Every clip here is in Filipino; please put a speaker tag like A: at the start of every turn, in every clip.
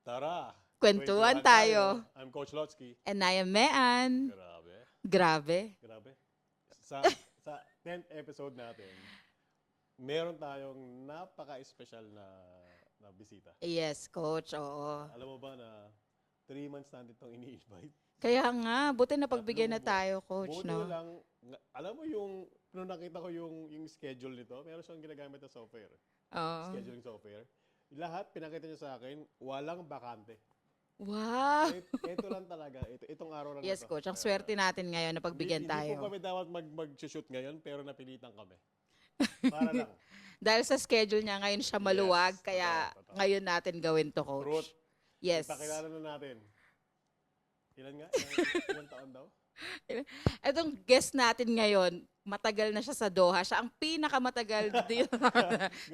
A: Tara,
B: Kwentuhan
A: kwentuhan
B: tayo.
A: tayo. I'm Coach Lotsky.
B: And I am Mean.
A: Grabe.
B: Grabe.
A: Grabe. Sa sa 10th episode natin, meron tayong napaka-special na bisita.
B: Yes, Coach. Oo.
A: Alam mo ba na 3 months natin itong ini-invite?
B: Kaya nga, buti na pagbigyan na tayo, Coach,
A: Buti
B: no?
A: lang, alam mo yung, nung nakita ko yung schedule nito, meron siyang ginagamit na software.
B: Oo.
A: Scheduling software. Lahat, pinakita niya sa akin, walang bakante.
B: Wow.
A: Ito lang talaga. Itong araw lang
B: Yes,
A: na to.
B: Coach. Ang swerte natin ngayon na pagbigyan
A: Hindi po
B: tayo.
A: kami dapat mag-shoot ngayon, pero napilitan kami. Para lang.
B: Dahil sa schedule niya, ngayon siya maluwag.
A: Yes,
B: Kaya
A: totoo.
B: ngayon natin gawin to, Coach.
A: Truth.
B: Yes.
A: Ipakilala na natin. Ilan nga? Ilang taon daw?
B: Itong guest natin ngayon, matagal na siya sa Doha. Siya ang pinakamatagal dito.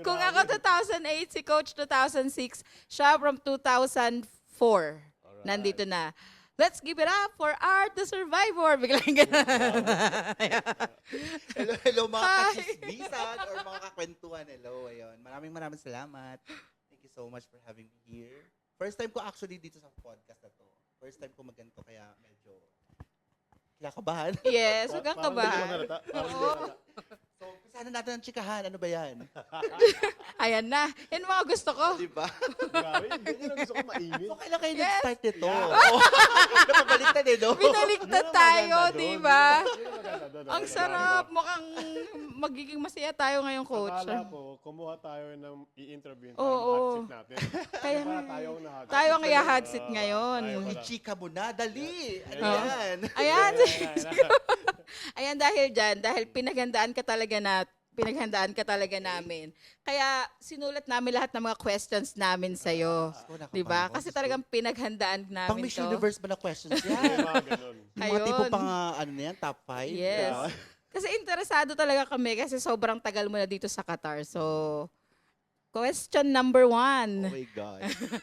B: Kung ako 2008, si Coach 2006, siya from 2004.
A: Alright.
B: Nandito na. Let's give it up for Art the Survivor. Biglang ganun.
C: Hello mga
B: Hi.
C: kasisbisan or mga kakwentuhan. Hello, ayun. Maraming salamat. Thank you so much for having me here. First time ko actually dito sa podcast na to. First time ko maganto kaya medyo kinakabahan.
B: Yes, huwag kang
A: Parang hindi ko
B: kabahan.
A: halata. Parang hindi ko halata.
C: So, umpisahan na natin ang chikahan. Ano ba yan?
B: Ayan na. Yan mga gusto ko.
C: Di ba?
A: Grabe, ganyan ang gusto ko mainit.
C: So, kailan kayo
B: Yes.
C: nag-start nito?
A: Yeah.
C: Oh. Napabaliktad eh, no?
B: Binaliktad
A: Yun ang
B: tayo,
A: maganda
B: di
A: doon.
B: ba?
A: Yun ang maganda doon.
B: Ang sarap. Mukhang magiging masaya tayo ngayon, Coach.
A: Akala ko, kumuha tayo ng i-interview
B: Oo.
A: hot seat natin.
B: Kaya
A: Para tayo ang nahot
B: tayo ang i-hot seat ngayon.
A: tayo pala.
C: I-chika mo na. Dali. Ano
B: Oo.
C: yan?
B: Ayan.
A: Ayan.
B: Ayan, dahil dyan, dahil pinaghandaan ka talaga namin. Kaya sinulat namin lahat ng mga questions namin sa'yo.
C: Ako,
B: Di ba?
C: nakapangako.
B: Kasi talagang pinaghandaan
C: Pang
B: namin
C: Miss
B: to.
C: Universe ba na questions
A: Yung
C: yan?
A: mga ganun.
C: Yung mga
B: Ayun.
C: tipo pang, ano na yan, top 5?
B: Yes. Kasi interesado talaga kami kasi sobrang tagal mo na dito sa Qatar. So, question number 1.
C: Oh my God.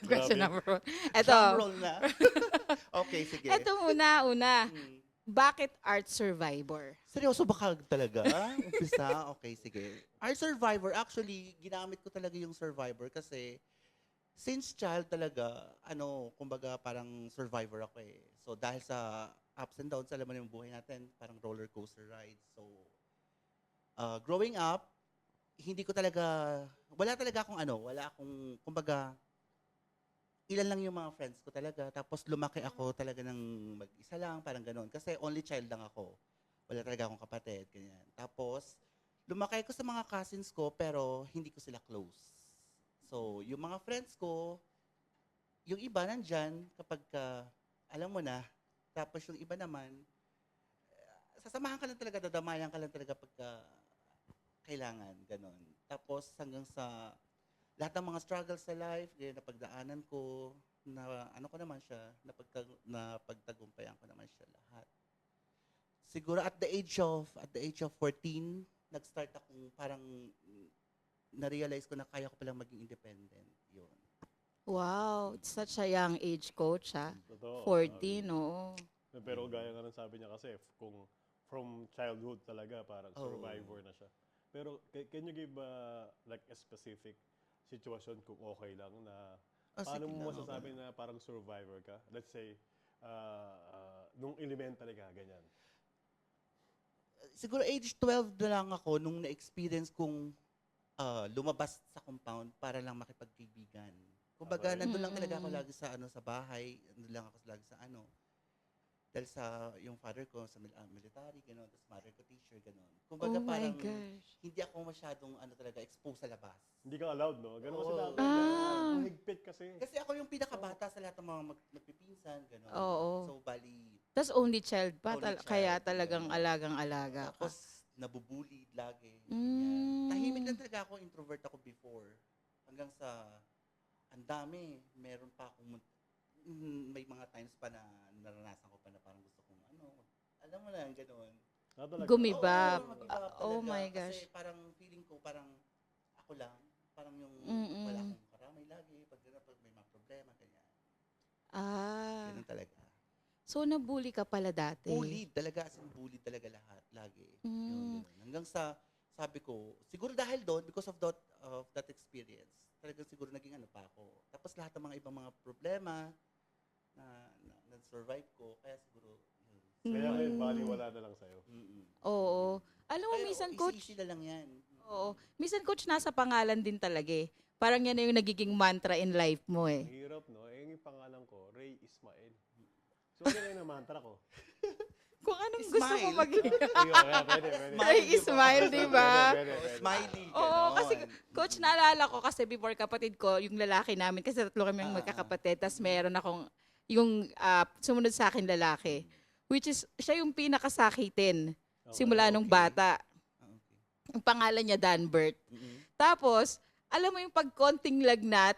B: Question
A: Grabe.
B: number 1.
C: Drum roll na. Okay, sige.
B: Ito una.
C: Hmm.
B: Bakit Art Survivor?
C: Seryoso ba ka talaga? Umpisa? Okay, sige. Our Survivor, actually, ginamit ko talaga yung Survivor kasi since child talaga, kumbaga parang survivor ako eh. So dahil sa ups and downs, alam mo na yung buhay natin, parang roller coaster ride. So, growing up, wala akong, kumbaga, ilan lang yung mga friends ko talaga. Tapos lumaki ako talaga ng mag-isa lang, parang gano'n. Kasi only child lang ako. Wala talaga akong kapatid, ganyan. Tapos, lumaki ko sa mga cousins ko, pero hindi ko sila close. So, yung mga friends ko, yung iba nandyan kapag alam mo na. Tapos yung iba naman, sasamahan ka lang talaga, dadamayan ka lang talaga pagka kailangan, gano'n. Tapos hanggang sa lahat ng mga struggles sa life, ganyan, napagdaanan ko, napagtagumpayan ko naman siya lahat. Siguro at the age of 14, nag-start akong parang na-realize ko na kaya ko palang maging independent. Yun.
B: Wow, it's such a young age, Coach, ha?
A: Totoo.
B: 14, oo.
A: Pero gaya nga ng sabi niya kasi, kung from childhood talaga, parang survivor na siya. Pero can you give like a specific situation kung okay lang na paano
C: sige
A: mo
C: lang,
A: masasabi
C: okay.
A: na parang survivor ka? Let's say, nung elementary ka, ganyan.
C: Siguro age 12 na lang ako nung na-experience kong lumabas sa compound para lang makipagkaibigan. Kumbaga,
A: Okay.
C: nandun lang talaga ako lagi sa bahay, nandun lang ako lagi sa dahil sa yung father ko sa military, gano'n, tapos mother ko teacher, gano'n. Kumbaga
B: Oh my
C: parang
B: gosh.
C: hindi ako masyadong talaga exposed sa labas.
A: Hindi ka allowed, no? Ganun kasi
C: Oo.
A: dati.
B: Ah.
A: Mahigpit kasi.
C: Kasi ako yung pinakabata sa lahat ng mga magpipinsan, gano'n.
B: Oo.
C: So, bali,
B: Tapos only child pa,
C: Only child,
B: kaya talagang
C: ganun.
B: alagang-alaga ka.
C: tapos nabubullied lagi.
B: Mm.
C: Ganyan. Tahimik lang talaga ako, introvert ako before. Hanggang sa, ang dami, meron pa akong, may mga times pa na naranasan ko pa na parang gusto kong, alam mo na, gano'n.
A: Talaga.
B: Gumibab.
C: Oo,
B: Ah,
C: mag-ibab
B: oh
C: talaga.
B: my gosh.
C: Kasi parang feeling ko, parang ako lang, parang yung
B: Mm-mm.
C: wala akong karamay lagi, pag may mga problema, ganyan.
B: Ah.
C: Ganun talaga.
B: So, nabully ka pala dati?
C: Bullied talaga, as in bullied talaga lahat, lagi.
B: Mm.
C: Yun. Hanggang sa, sabi ko, siguro dahil doon, because of that experience, talagang siguro naging ano pa ako. Tapos lahat ng mga ibang mga problema na survive ko, kaya siguro, yun.
A: Kaya
B: Mm.
A: ngayon, baliwala na lang sa'yo.
C: Mm-mm.
B: Oo. Alam mo,
C: Pero
B: minsan, coach,
C: easy na lang yan.
B: oo. Minsan, coach, nasa pangalan din talaga eh. Parang yan na yung nagiging mantra in life mo eh.
A: Ang hirap, no? Yung pangalan ko, Ray Ismael. So, ano yung mantra ko?
B: Kung anong gusto mo
C: Smile.
B: maging.
A: Pwede.
B: Ay, smile, di ba?
A: Pwede.
C: Smiley,
B: Oo,
C: ganon.
B: kasi coach, naalala ko kasi before kapatid ko, yung lalaki namin, kasi tatlo kami yung
C: Ah.
B: magkakapatid, tapos meron akong, yung sumunod sa akin lalaki, which is, siya yung pinakasakitin simula nung
C: Okay.
B: bata.
C: Okay.
B: Ang pangalan niya Danbert.
C: Mm-mm.
B: Tapos, alam mo yung pag konting lagnat,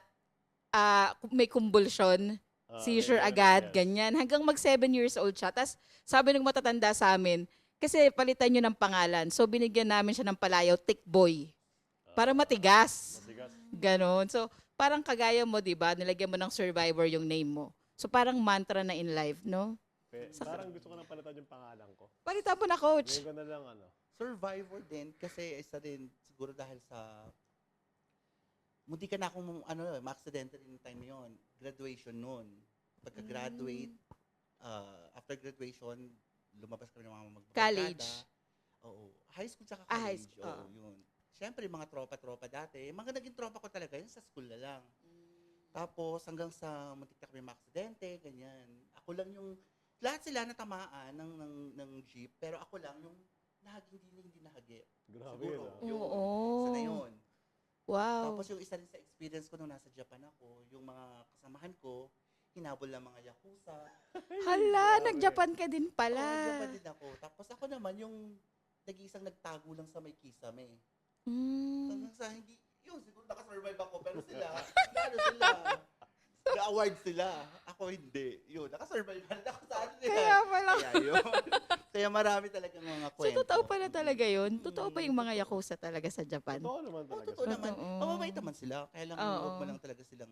B: may convulsion, seizure agad, ganyan. Hanggang mag 7 years old siya. Tapos sabi ng matatanda sa amin, kasi palitan nyo ng pangalan. So binigyan namin siya ng palayaw, Tick Boy. Para matigas.
A: Matigas.
B: Ganon. So parang kagaya mo, di ba? Nilagyan mo ng survivor yung name mo. So parang mantra na in life, no?
A: Parang gusto ko nang palitan yung pangalan ko.
B: Palitan mo na, coach.
A: Ngayon ko na lang,
C: Survivor din, kasi isa din, siguro dahil sa, munti ka na akong, ma-accidental yung time na yun. Graduation noon. Pagka-graduate, after graduation, lumabas kami ng mga magbabarkada.
B: College.
C: Oo. High school tsaka
B: High
C: college.
B: school,
C: Oo, yun. Siyempre, mga tropa-tropa dati. Mga naging tropa ko talaga yun sa school na lang. Tapos, hanggang sa muntik na kami ma-aksidente, ganyan. Ako lang yung, lahat sila natamaan ng jeep, pero ako lang yung hindi nahagi.
A: Grabe
C: Siguro.
A: yun,
B: Oo.
C: Isa na yun.
B: Wow.
C: Tapos yung isa rin sa experience ko nung nasa Japan ako, yung mga kasamahan ko, hinabol ng mga yakuza.
B: Hala,
A: Grabe.
B: nag-Japan ka din pala.
C: Oo, Japan din ako. Tapos ako naman yung nag-iisang nagtago lang sa may kisame.
B: Mm.
C: Hanggang sa hindi, yun, siguro nakasurvive ako, pero sila, na-award sila. Ako hindi. Yun, nakasurvive pa rin ako sa ano nila.
B: Kaya pala.
C: Kaya yun. Kaya marami talaga mga
B: So,
C: kwento.
B: totoo pala talaga yun? Totoo ba yung mga yakuza talaga sa Japan?
A: Totoo naman
C: Oo,
A: talaga.
C: totoo naman.
B: Totoo.
C: Mababait naman sila. Kaya lang,
B: Oo.
C: huwag mo lang talaga silang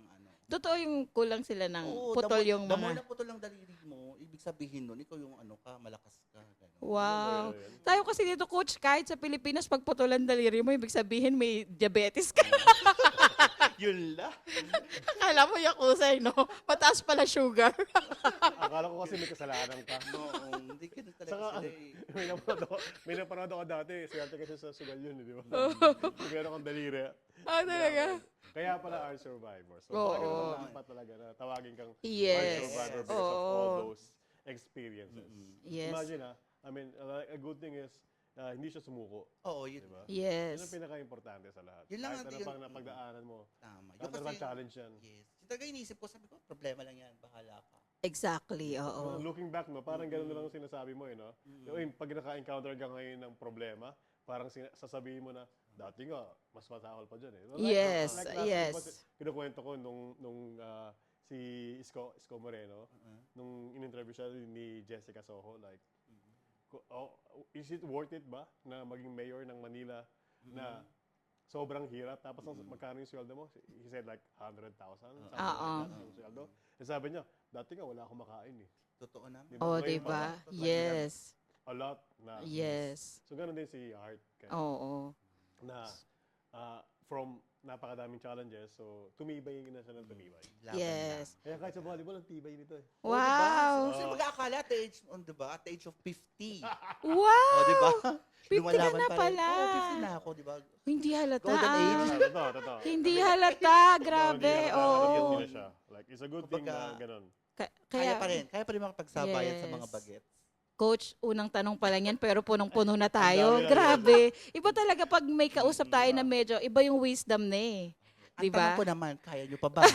B: Totoo yung kulang sila ng
C: Oo,
B: putol
C: the more-
B: yung
C: the more
B: mga...
C: na putol ang daliri mo, ibig sabihin nun, ikaw yung malakas ka. Ganun.
B: Wow.
A: Ano yun?
B: Tayo kasi dito, coach, kahit sa Pilipinas, pag putulan daliri mo, ibig sabihin may diabetes ka.
C: Yun lang.
B: Akala mo yakuza, no? Mataas pala sugar.
A: Akala ko kasi may kasalanan ka.
C: No, hindi ka na talaga
A: Saka,
C: sila eh.
A: may napanood ako dati. Swerte kasi sa sugal yun, di ba? Meron kang daliri.
B: Talaga?
A: Kaya pala are survivors. So,
B: Oo.
A: talaga dapat talaga na tawagin kang
B: Yes.
A: are survivor because of all
B: Oo.
A: those experiences.
B: Yes.
A: Imagine I mean, a good thing is, hindi siya sumuko.
C: Oo, yun.
A: Di ba?
B: Yes.
A: Yun ang pinaka-importante sa lahat.
C: Yun lang
A: Kahit
C: ang-
A: ano
C: yun-
A: pang napagdaanan mo.
C: Tama.
A: Kahit ano pang challenge yan.
C: Yes. Yung talaga inisip ko, sabi ko, problema lang yan, bahala ka.
B: Exactly, oo.
A: Looking back, no, parang gano'n na lang ang sinasabi mo, no? Yung pag naka-encounter ka ngayon ng problema, parang sasabihin mo na, dati nga, mas masakal pa dyan, eh.
B: Yes,
A: last week,
B: yes.
A: Kinukwento ko nung si Isko Moreno, nung in-interview siya ni Jessica Soho, like, is it worth it ba na maging mayor ng Manila na sobrang hirap, tapos magkano yung sweldo mo? He said like 100,000, something like that, yung sweldo. Eh, sabi niya, dati nga wala akong makain eh.
C: Totoo na.
A: Di ba?
B: Oh,
A: Ngayon
B: di
A: pa
B: ba?
A: ba?
B: Yes.
A: A lot na.
B: Yes.
A: So, ganun din si Art. Kaya,
B: Oo.
A: na from napakadaming challenges, so tumibay na siya ng tumibay.
C: Laban
B: Yes.
A: Kaya kahit sa volleyball, ang tibay nito eh.
C: lang.
B: Wow.
C: Kasi mag-aakala at the age, diba? At the age of 50.
B: Wow.
C: O, diba?
B: 50 ka
C: Lumalaban
B: na
C: pa rin.
B: pala.
C: Oo, 50 na ako, diba?
B: Hindi halata.
C: Golden age.
A: Totoo.
B: Hindi halata. Grabe. Oo.
A: Hindi na siya. Like, it's a good thing na
C: Kumbaga,
A: ganun.
C: Kaya pa rin makapagsabayan sa
B: Yes.
C: mga bagets.
B: Coach, unang tanong pa lang yan, pero punong-puno na tayo.
A: Ang dami na.
B: Grabe. Iba talaga pag may kausap tayo na medyo, iba yung wisdom na eh.
C: Ang
B: Diba?
C: tanong ko naman, kaya nyo pa ba?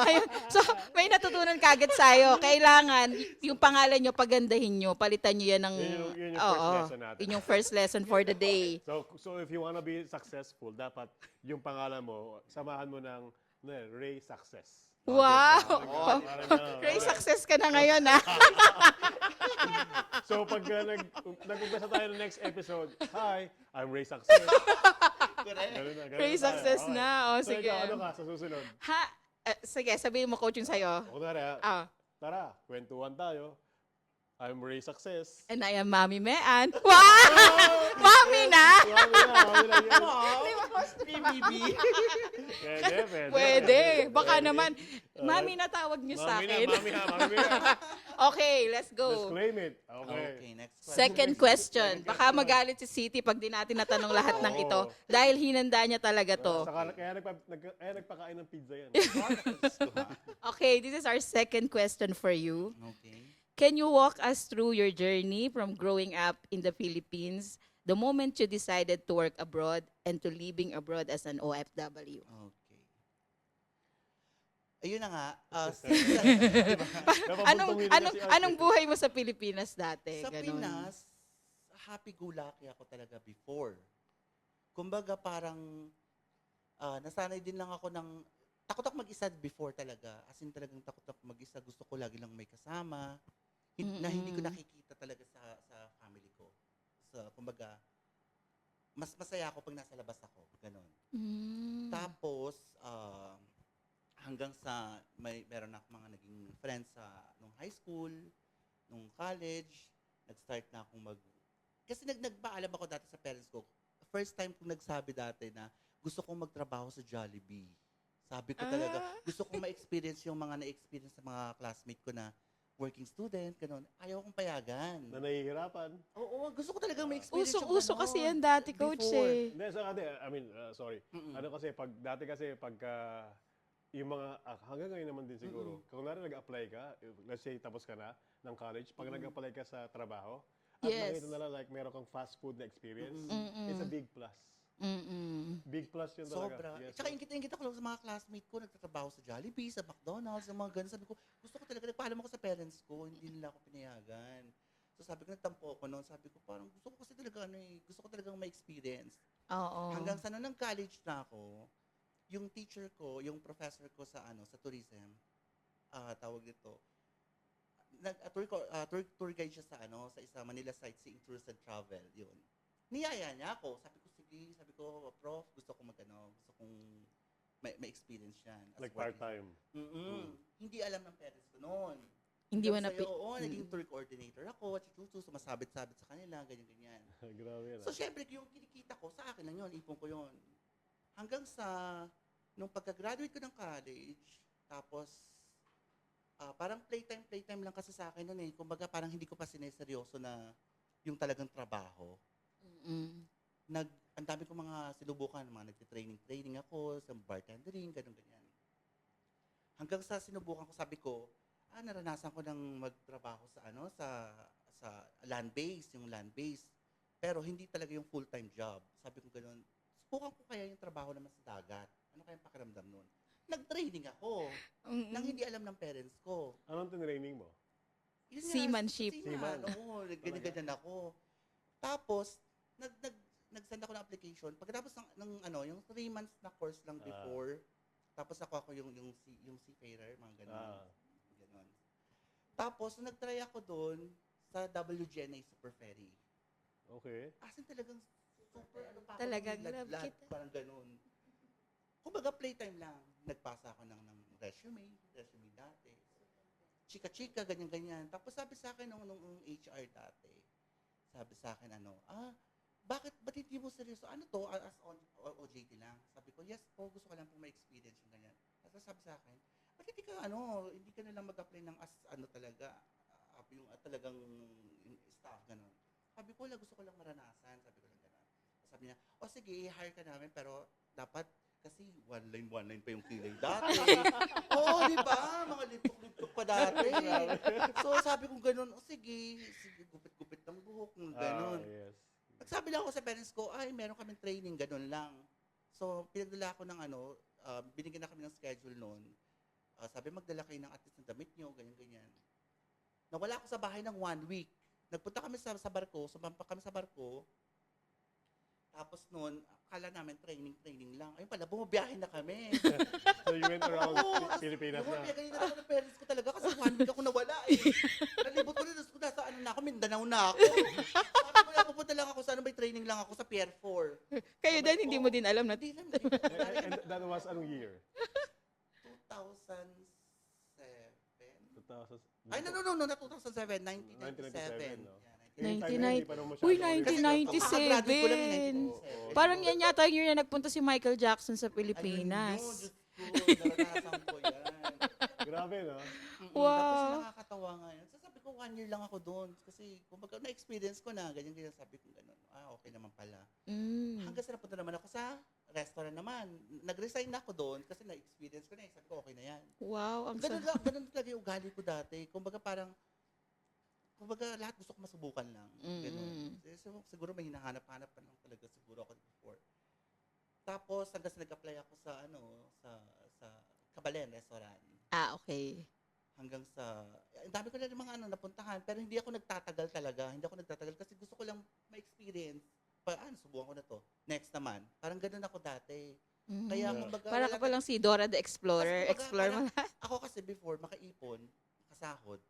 B: Ayun. So, may natutunan kagad sa'yo. Kailangan, yung pangalan nyo, pagandahin nyo, palitan nyo yan ng...
A: Yun yung first lesson natin.
B: Yun yung first lesson for the day.
A: So if you wanna be successful, dapat yung pangalan mo, samahan mo ng Ray Success.
B: Wow!
A: Parang ganun.
B: Ray, success ka na ngayon, ah.
A: So pag nag-umpisa tayo ng next episode, hi, I'm Ray Success. Ganun na, ganun
B: Ray
A: tayo.
B: success
A: Okay.
B: na. O,
A: So
B: sige.
A: ikaw, ano ka sa susunod?
B: Ha? Sige, sabihin mo, coach, yung sa'yo.
A: Kunwari,
B: Ah.
A: tara, kwentuhan tayo. I'm Ray Success.
B: And I am Mami Mean. Wow! Mami na!
A: Mami na yun.
C: PBB.
A: Pwede.
B: Pwede. Baka naman. Mami, natawag niyo sa
A: Mami na,
B: akin.
A: mami na.
B: Okay, let's
A: Let's
B: go.
A: claim it. Okay.
C: Okay, next question.
B: Second question. Baka magalit si City pag di natin natanong lahat ng ito. Dahil hinanda niya talaga to.
A: Kaya nagpakain ng pizza yan.
B: Okay, this is our second question for you.
C: Okay.
B: Can you walk us through your journey from growing up in the Philippines, the moment you decided to work abroad, and to living abroad as an OFW?
C: Okay. Ayun na nga. Diba?
B: Anong buhay mo sa Pilipinas dati?
C: Sa
B: Ganon.
C: Pinas, happy-go-lucky ako talaga before. Kumbaga parang nasanay din lang ako ng takot ako mag-isa before talaga. As in talagang takot ako mag-isa. Gusto ko lagi lang may kasama. Na hindi ko nakikita talaga sa family ko. So, kumbaga, mas masaya ako pag nasa labas ako. Ganon.
B: Mm.
C: Tapos, hanggang sa meron ako mga naging friends nung high school, nung college, nag-start na akong kasi nagpaalam ako dati sa parents ko. First time kong nagsabi dati na gusto kong magtrabaho sa Jollibee. Sabi ko talaga, gusto kong ma-experience yung mga na-experience sa mga classmate ko na working student, gano'n. Ayaw kong payagan.
A: Na nahihirapan.
C: Oo, gusto ko talaga ma-experience yung
B: Uso
C: ganon.
B: kasi yan dati, coach
C: Before.
B: eh.
A: Hindi, sorry. Ano kasi, pagka yung mga, hanggang ngayon naman din siguro, kung nag-apply ka, let's say tapos ka na ng college, pag nag-apply ka sa trabaho, at
B: Yes.
A: nakita nila like meron kang fast food na experience,
B: Mm-mm.
A: it's a big plus.
B: Mm-mm.
A: Big plus yun talaga.
C: Sobra.
A: Yes,
C: Tsaka
A: yes.
C: ingit ako lang sa mga classmate ko, nagtatrabaho sa Jollibee, sa McDonald's, sa mga ganun. Sabi ko, gusto ko talaga, nagpaalam ako sa parents ko, hindi nila ako pinayagan. So sabi ko, nagtampo ako noon. Sabi ko, parang gusto ko kasi talaga, gusto ko talagang ma-experience.
B: Oo.
C: Hanggang sa nung nag-college na ako, yung teacher ko, yung professor ko sa tourism, tawag dito, tour guide siya sa sa isa Manila Sightseeing Tours and Travel, yun. Niyaya niya ako. Sabi ko, sige, prof, gusto kong gusto kong may experience yan. as
A: Like
C: working."
A: part-time.
C: Hindi alam ng parents ko noon.
B: Hindi mo na...
C: Oo, naging tour coordinator ako, chitutu, sumasabit-sabit sa kanila, ganyan-ganyan.
A: Grabe yan.
C: So, syempre, yung kinikita ko, sa akin lang yun, ipon ko yun. Hanggang sa, nung pagka-graduate ko ng college, tapos, parang playtime lang kasi sa akin noon eh. Kumbaga, parang hindi ko pa sineseryoso na yung talagang trabaho.
B: Mm.
C: Ang dami ko mga sinubukan, mga nagtitraining ako, sa bartendering, ganyan. Hanggang sa sinubukan ko, sabi ko, naranasan ko ng magtrabaho sa land base, yung land base. Pero hindi talaga yung full-time job. Sabi ko gano'n, subukan ko kaya yung trabaho naman sa dagat. Ano kayang pakiramdam nun? Nag-training ako nang hindi alam ng parents ko.
A: Anong tinraining mo?
C: Yun nga,
B: Seamanship.
C: Seaman, oo, ganyan ako. Tapos, nag-send ako ng application. Pagkatapos yung 3 months na course lang before, tapos ako yung seafarer, mga ganun. Ganon. Tapos, nag-try ako doon sa WGNA Super Ferry.
A: Okay.
C: As in talagang super,
B: Talagang love
C: ladlad,
B: kita.
C: parang ganun. Kumbaga, playtime lang. Nagpasa ako ng resume dati. Chika-chika, ganyan-ganyan. Tapos sabi sa akin nung HR dati, sabi sa akin, ba't hindi mo seryoso? Ano to? As OJT lang. Sabi ko, yes po, gusto ko lang pong ma-experience yung ganyan. Tapos sabi sa akin, ba't hindi ka na lang mag-apply ng talaga, yung talagang staff, gano'n. Sabi ko, gusto ko lang maranasan. Sabi ko lang gano'n. Sabi niya, sige, i-hire ka namin, pero dapat, kasi one line pa yung kilay dati. Oo, di ba? Mga liptok-liptok pa dati. So, sabi ko gano'n, sige, gupit-gupit ng buhok, gano'n.
A: Yes.
C: Nagsabi lang ako sa parents ko, meron kaming training, gano'n lang. So, pinagdala ako ng binigyan na kami ng schedule noon. Sabi, magdala kayo ng at least ng damit nyo, ganyan-ganyan. Nawala ako sa bahay ng 1 week. Nagpunta kami sa barko, sumampa kami sa barko. Tapos noon, akala namin training lang. Ayun pala, bumabiyahe na kami.
A: So you went around Pilipinas na.
C: Bumabiyahe na ako ng parents ko talaga kasi 1 week ako nawala eh. Nalibot ko na, nasa na ako, Mindanao na ako. Sabi ko na, pupunta lang ako sa may training lang ako sa Pier 4.
B: Kayo din, hindi mo din alam na...
C: Hindi lang.
A: And that was anong year?
C: 2007.
A: 2000.
C: Ay, no, not 2007, 1997.
A: no?
C: Yeah,
B: 99. Uy, 1997.
C: Kakagraduate ko lang in 1997.
B: Parang yan yata yung year na nagpunta si Michael Jackson sa
C: Ayun yun,
B: Pilipinas.
C: Diyos ko, naranasan ko yan.
A: Grabe, no?
C: Tapos
B: Wow.
C: nakakatawa nga yun. So sabi ko, 1 year lang ako doon. Kasi kumbaga na-experience ko na, ganyan-ganyan. Sabi ko gano'n, okay naman pala. Hanggang sa napunta naman ako sa restaurant naman. Nag-resign na ako doon kasi na-experience ko na. Sabi ko, okay na yan.
B: Wow, ang
C: Ganun, ganun talaga yung ugali ko dati. Kumbaga parang, lahat gusto ko masubukan lang. Ganun. Siguro may hinahanap-hanap pa lang talaga siguro ako before. Tapos hanggang sa nag-apply ako sa sa Kabalen restaurant.
B: okay.
C: Hanggang sa, ang dami ko na rin mga napuntahan, pero hindi ako nagtatagal talaga. Hindi ako nagtatagal kasi gusto ko lang ma-experience. Subukan ko na to. Next naman. Parang ganun ako dati. Kaya kumbaga,
B: Para ka palang si Dora the Explorer.
C: Kasi kumbaga,
B: Explore mo lahat.
C: ako kasi before, makaipon, makasahod,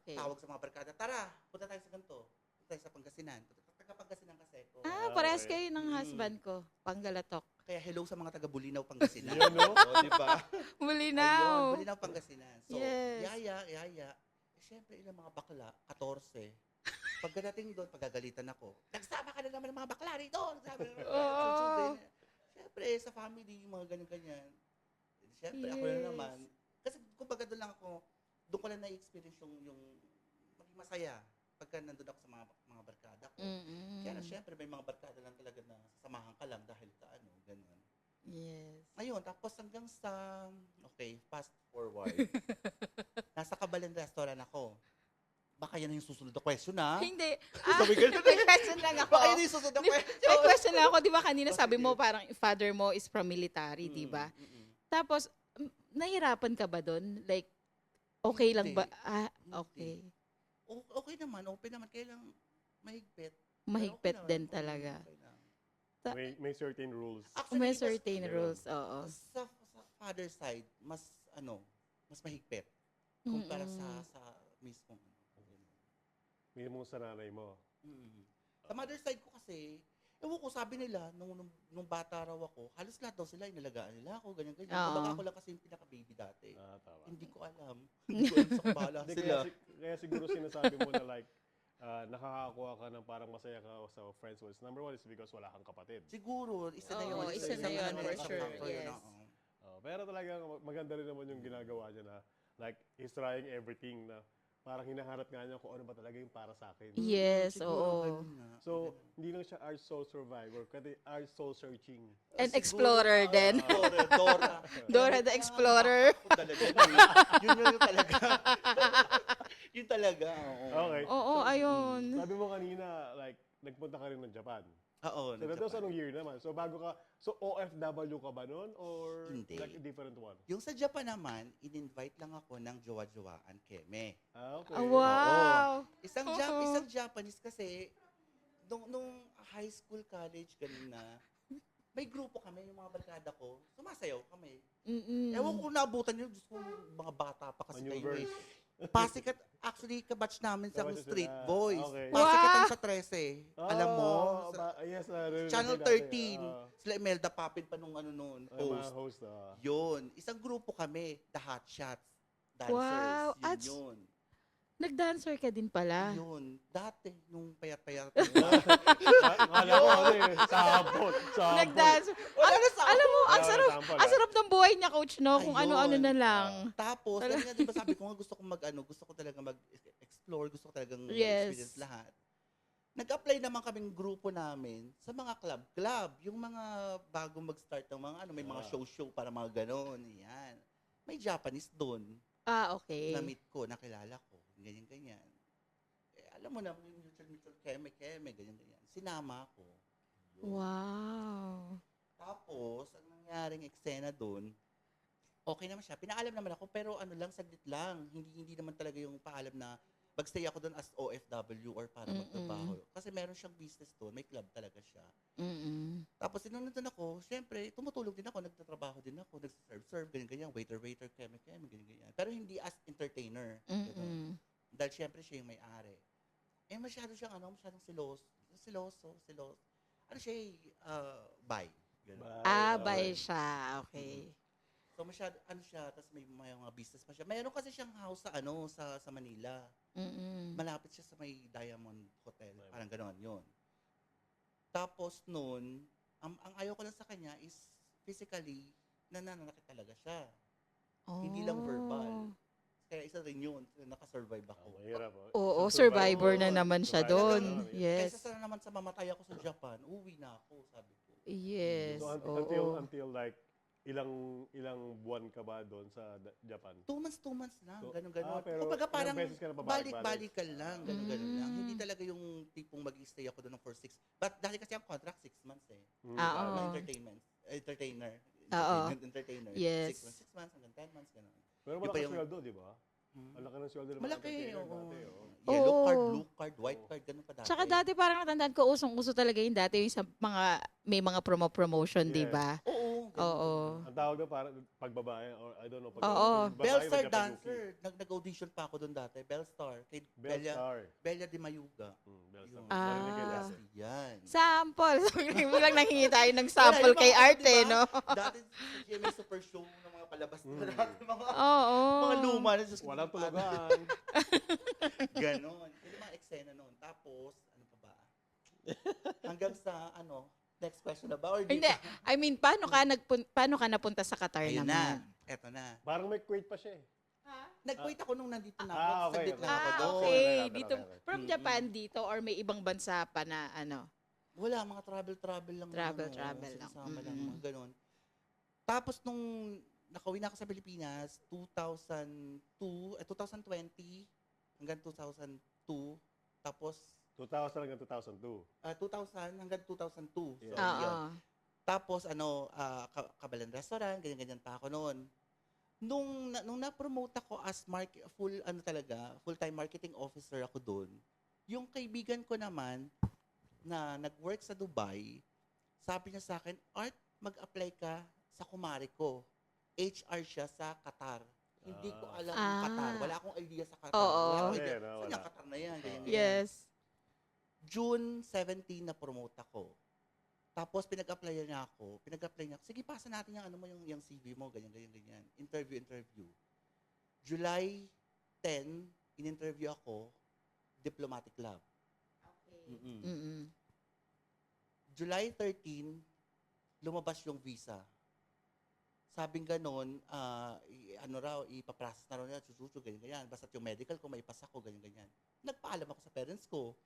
B: Okay.
C: tawag sa mga barkada, tara, punta tayo sa ganito. Punta tayo sa Pangasinan. Taga-Pangasinan kasi ako.
B: Parehas
A: okay.
B: kayo ng husband ko. Panggalatok.
C: Kaya hello sa mga taga-Bulinaw, Pangasinan.
A: Yun, no?
C: Di ba?
B: Muli
C: Ayun,
B: na.
C: Bulinaw, Pangasinan. So,
B: Yes.
C: yaya. Siyempre, ilang mga bakla, 14. Pagdating doon, pagagalitan ako. Nagsama ka na naman ng mga bakla rito. Sabi naman,
B: Oo.
C: Siyempre, sa family, mga ganyan-ganyan. Siyempre, ako na
B: Yes.
C: naman. Kasi kumbaga doon ko lang na-experience yung maging masaya pagka nandun ako sa mga barkada ko. Kaya na, siyempre, may mga barkada lang talaga na sasamahan ka lang dahil sa ganun.
B: Yes.
C: Ayun, tapos hanggang sa, fast forward. Nasa Kabalen restaurant ako. Baka yan yung susunod na question, ha?
B: Hindi.
C: Sabi ka
B: May question lang ako.
C: Baka yan yung susunod na question.
B: May question lang ako. Di ba kanina
C: Oh,
B: sabi
C: sige.
B: mo parang father mo is from military, di ba? Tapos, nahirapan ka ba doon? Like, okay lang ba?
C: Hindi.
B: Okay.
C: Okay naman, open naman. Kaya lang mahigpit. Pero
B: Mahigpit
C: okay
B: din
C: naman.
B: talaga.
C: Okay lang.
A: May certain rules.
C: Actually,
B: May
C: mas-
B: certain
A: Meron.
B: rules, oo.
C: Sa father side, mas mahigpit kumpara sa mismong
A: Minimum sa nanay mo.
C: Sa mother side ko kasi, ewan ko, sabi nila, nung bata raw ako, halos lahat daw sila, inalagaan nila ako, ganyan-ganyan.
B: Oo.
C: Kumbaga ako lang kasi yung pinaka-baby dati.
A: Tama.
C: Hindi ko alam. Hindi ko alam sa kabala
A: Hindi,
C: sila.
A: kaya siguro sinasabi mo na like, nakakakuha ka ng parang masaya ka sa friends mo. Number one is because wala kang kapatid.
C: Siguro, isa na
B: Oo,
C: yun.
B: isa na yun, for
C: isang
B: sure,
C: factor yun,
B: yes.
C: oo.
A: Pero talagang maganda rin naman yung ginagawa niya na like, he's trying everything na parang hinahanap nga niya kung ano ba talaga yung para sa akin.
B: Yes,
C: Siguro,
B: oo.
C: ganun nga.
A: So, hindi lang siya our soul survivor, kundi our soul searching.
B: And
C: Siguro,
B: explorer din.
C: Dora.
B: Dora the Explorer.
C: Ako talaga. Yun yung talaga. Yun talaga, oo.
A: Okay.
B: Oo, ayun.
A: Sabi mo kanina, like, nagpunta ka rin ng Japan.
C: Oo.
A: So, tapos anong year naman? So, OFW ka ba nun? Or
C: Hindi.
A: like a different one?
C: Yung sa Japan naman, in-invite lang ako ng jowa-jowaan keme.
A: Okay.
B: Wow.
C: Isang Japanese kasi, nung high school, college, ganun na, may grupo kami, yung mga barkada ko, sumasayaw kami. Ewan ko naabutan yun, Diyos ko, mga bata pa kasi kayo eh.
A: Maneuvers.
C: Pasikat, actually, kabatch namin sa
A: Kabatch
C: Street
A: sila.
C: Boys.
A: Okay.
C: Pasikat
B: Wow.
C: ang sa 13. Alam mo?
A: Yes,
C: Channel 13. Sila Imelda Papin pa nung noon,
A: Mga
C: host.
A: host.
C: Yun. Isang grupo kami, The Hot Shots. Dancers.
B: Wow.
C: Yun,
B: At-
C: yun.
B: Nag-dancer ka din pala.
C: Yun. Dati, nung payat-payat.
A: Akala ko ano eh, sampot.
B: Nag-dancer. Alam mo, ang
A: Wala
B: sarap,
A: sample,
B: ang sarap ng buhay niya, coach, no? Kung
C: Ayun.
B: ano-ano na lang.
C: Tapos, kaya nga, di ba sabi ko nga, gusto ko talaga mag-explore, gusto ko talagang
B: Yes.
C: experience lahat. Nag-apply naman kaming grupo namin sa mga club. Yung mga bago mag-start ng mga may mga show para mga ganon. Yan. May Japanese doon.
B: Okay.
C: Na-meet ko, nakilala ko. Ganyan-ganyan. Alam mo na, yung mutual keme, ganyan-ganyan. Sinama ako. Yun.
B: Wow.
C: Tapos, ang nangyaring eksena doon, okay naman siya. Pinaalam naman ako, pero saglit lang. Hindi naman talaga yung paalam na magstay ako doon as OFW or para magtrabaho. Kasi meron siyang business doon, may club talaga siya. Tapos, nung nandun ako, syempre, tumutulog din ako, nagtatrabaho din ako, nagsiserve, ganyan-ganyan, waiter, keme, ganyan-ganyan. Pero hindi as entertainer. Ganun. Dahil syempre siya yung may-ari. Masyado siyang masyadong siloso. Ano siya bi. Ganun.
B: Bay siya. Okay.
C: So masyado, siya, tapos may mga business pa siya. Mayroon kasi siyang house sa Manila. Malapit siya sa may Diamond Hotel. Parang gano'n, yun. Tapos noon, Ang ayaw ko lang sa kanya is physically, nananakit talaga siya. Hindi lang verbal.
B: Oh.
C: Kaya isa rin yun, nakasurvive ako.
A: Mahirap.
B: Oo,
A: So,
B: survivor na
C: Oo.
B: naman siya
A: Survivor
B: doon.
A: na naman, yes.
B: Yes.
C: Kaysa sana naman sa mamatay ako sa Japan, uwi na ako, sabi ko.
B: Yes.
A: So,
B: Oo.
A: until like, ilang buwan ka ba doon sa Japan?
C: 2 months lang,
A: So,
C: ganun-ganon.
A: pero
C: Kumbaga
A: ilang
C: parang
A: beses ka na babalik-balik?
C: balik-balikan lang, ganun-ganon lang.
B: Mm.
C: Hindi talaga yung tipong mag-stay ako doon for 6. But dahil kasi ang contract 6 months eh.
B: Ah,
C: Na
B: oo.
C: entertainer.
B: Oo.
C: Entertainer.
B: Yes.
C: 6 months hanggang 10 months, ganun.
A: Pero
C: Yung
A: malaki
C: pa yung-
A: sweldo, di ba?
C: Hmm.
A: Ang laki ng sweldo ng mga
C: Malaki,
A: entertainer
C: oo.
A: dati, oh.
C: Yellow
B: Oo.
C: card, blue card, white
A: Oo.
C: card, ganun pa dati.
B: Tsaka dati parang natandaan ko, usong-uso talaga yung dati yung sa mga, may mga promotion, di
A: Yes.
B: ba?
C: Oo. ganun.
B: Oo.
A: Ang tawag na parang pagbabae, or I don't know,
B: Oo.
A: pag babae,
C: Bellstar
A: nagka-taguki.
C: dancer. Nag-audition pa ako doon dati. Bellstar. Kay
A: Bellstar.
C: Bella de Mayuga.
A: Bellstar.
C: Yun.
B: Ah.
A: Narinig ko dati.
C: Yan.
B: Sample. Bilang nanghingi tayo ng
C: Wala,
B: sample
C: yung
B: kay
C: mga-
B: Arte,
C: diba?
B: no?
C: Dati sa GMA Super Show ng mga palabas na
A: Mm.
C: dati, mga,
B: Oo.
C: mga luma na sa
A: Walang tulugan.
C: Ganon. Yun yung mga eksena noon. Tapos, ano pa ba? Hanggang sa, next question na ba? Or di
B: Hindi.
C: pa?
B: I mean, paano ka napunta sa Qatar
C: Ayun
B: naman?
C: na. Eto na.
A: Parang may quit pa siya eh.
C: Nag-wait ako nung nandito na ako.
A: Ah, okay,
C: Saglit
A: okay.
C: lang ako
B: Ah,
C: doon.
B: okay.
A: Okay.
B: Dito, from
C: Mm-mm.
B: Japan dito or may ibang bansa pa na ano?
C: Wala, mga travel lang.
B: Travel lang.
C: Sinasama lang,
B: Mm-mm.
C: mga ganon. Tapos nung nakauwi na ako sa Pilipinas, 2020 hanggang 2002. Tapos,
A: 2000 hanggang 2002.
C: 2000 hanggang 2002. So,
A: Yeah.
B: Oo.
C: yun. Tapos, Kabalan Restaurant, ganyan-ganyan pa ako noon. Nung na-promote ako as full-time marketing officer ako doon, yung kaibigan ko naman na nag-work sa Dubai, sabi niya sa akin, Art, mag-apply ka sa kumare ko. HR siya sa Qatar. Hindi ko alam yung
B: Ah.
C: Qatar. Wala akong idea sa Qatar.
B: Oo.
C: Wala akong
A: Wala
C: idea.
A: eh, no?
C: Saan
A: Wala.
C: yung Qatar na yan? Ganyan, ganyan.
B: Yes.
C: June 17 na promote ako. Tapos pinag-applyan niya ako. Sige, pasa natin yung CV mo, ganyan, ganyan, ganyan. Interview. July 10, in-interview ako, Diplomatic Lab. Mm-mm.
B: Mm-mm.
C: July 13, lumabas yung visa. Sabing ganon, ipaprocess na raw nila, sususo, ganyan, ganyan. Basta yung medical ko, maipasa ko, ganyan, ganyan. Nagpaalam ako sa parents ko.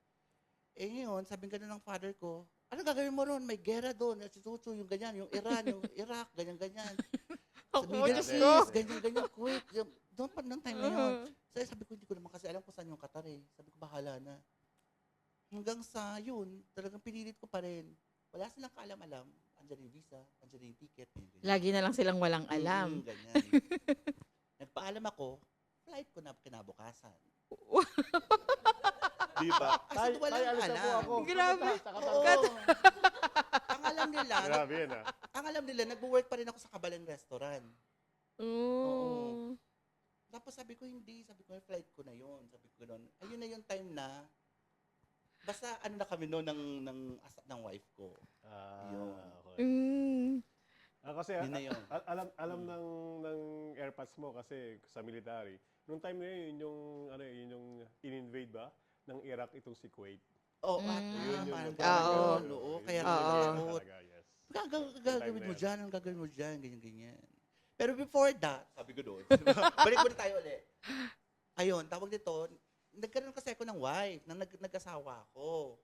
C: Ngayon, sabing ganon ng father ko, ano gagawin mo ron? May gera doon, sususo, yung ganyan, yung Iran, yung Iraq, ganyan, ganyan. Sa
B: Ako,
C: Middle
B: Diyos
C: East,
B: ko.
C: ganyan, ganyan, Kuwait. Doon pa ng time na yun. Sabi ko, hindi ko naman kasi alam kung saan yung Qatar eh. Sabi ko, bahala na. Hanggang sa yun, talagang pinilit ko pa rin. Wala silang kaalam-alam. Andiyan yung visa, andiyan yung ticket. Ganyan.
B: Lagi na lang silang walang alam.
C: Ganyan. Nagpaalam ako, flight ko na kinabukasan. Di ba? Kasi walang
A: alis na po
C: alam.
A: ako.
B: Grabe.
A: Sa
C: Oo.
A: Qatar.
C: Ang alam nila,
A: Grabe yan ah.
C: nag-work pa rin ako sa Kabalan Restaurant.
B: Oo.
C: Tapos sabi ko, hindi. Sabi ko, flight ko na yun. Sabi ko gano'n. Ayun na yung time na, basta na kami noon ng wife ko. Yun.
A: Okay.
B: Mm.
A: Kasi
C: Yun na yun.
A: alam ng airpads mo kasi sa military. Nung time na yun yung in-invade ba ng Iraq itong si Kuwait.
C: Oo,
B: Mm.
C: parang
A: Yun,
C: gano'n.
B: Oo.
C: Oo, kaya
B: Oo.
C: nakatakot.
A: Talaga, yes.
C: Gagawin
A: Time
C: mo
A: na
C: dyan, ang gagawin mo dyan, ganyan, ganyan. Pero before that, sabi ko doon, balik muna tayo ulit. Ayun, tawag dito, nagkaroon kasi ako ng wife, nag-asawa ako.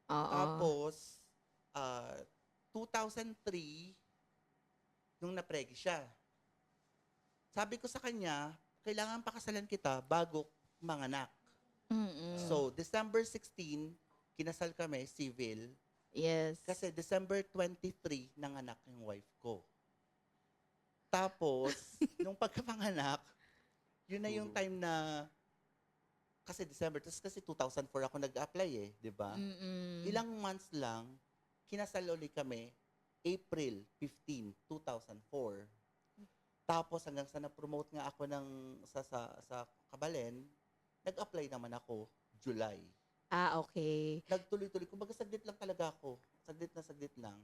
B: Oo.
C: Tapos, 2003, nung napregi siya. Sabi ko sa kanya, kailangan pakasalan kita bago manganak.
B: Mm-mm.
C: So, December 16, kinasal kami, civil.
B: Yes.
C: Kasi December 23, nanganak yung wife ko. Tapos, nung pagkapanganak, yun na yung time na, kasi December, tapos kasi 2004 ako nag-apply di ba?
B: Mm-mm.
C: Ilang months lang, kinasal ulit kami, April 15, 2004. Tapos hanggang sa na-promote nga ako sa Kabalen, nag-apply naman ako July.
B: Ah, okay.
C: Nagtuloy-tuloy. Kumbaga saglit lang talaga ako. Saglit lang.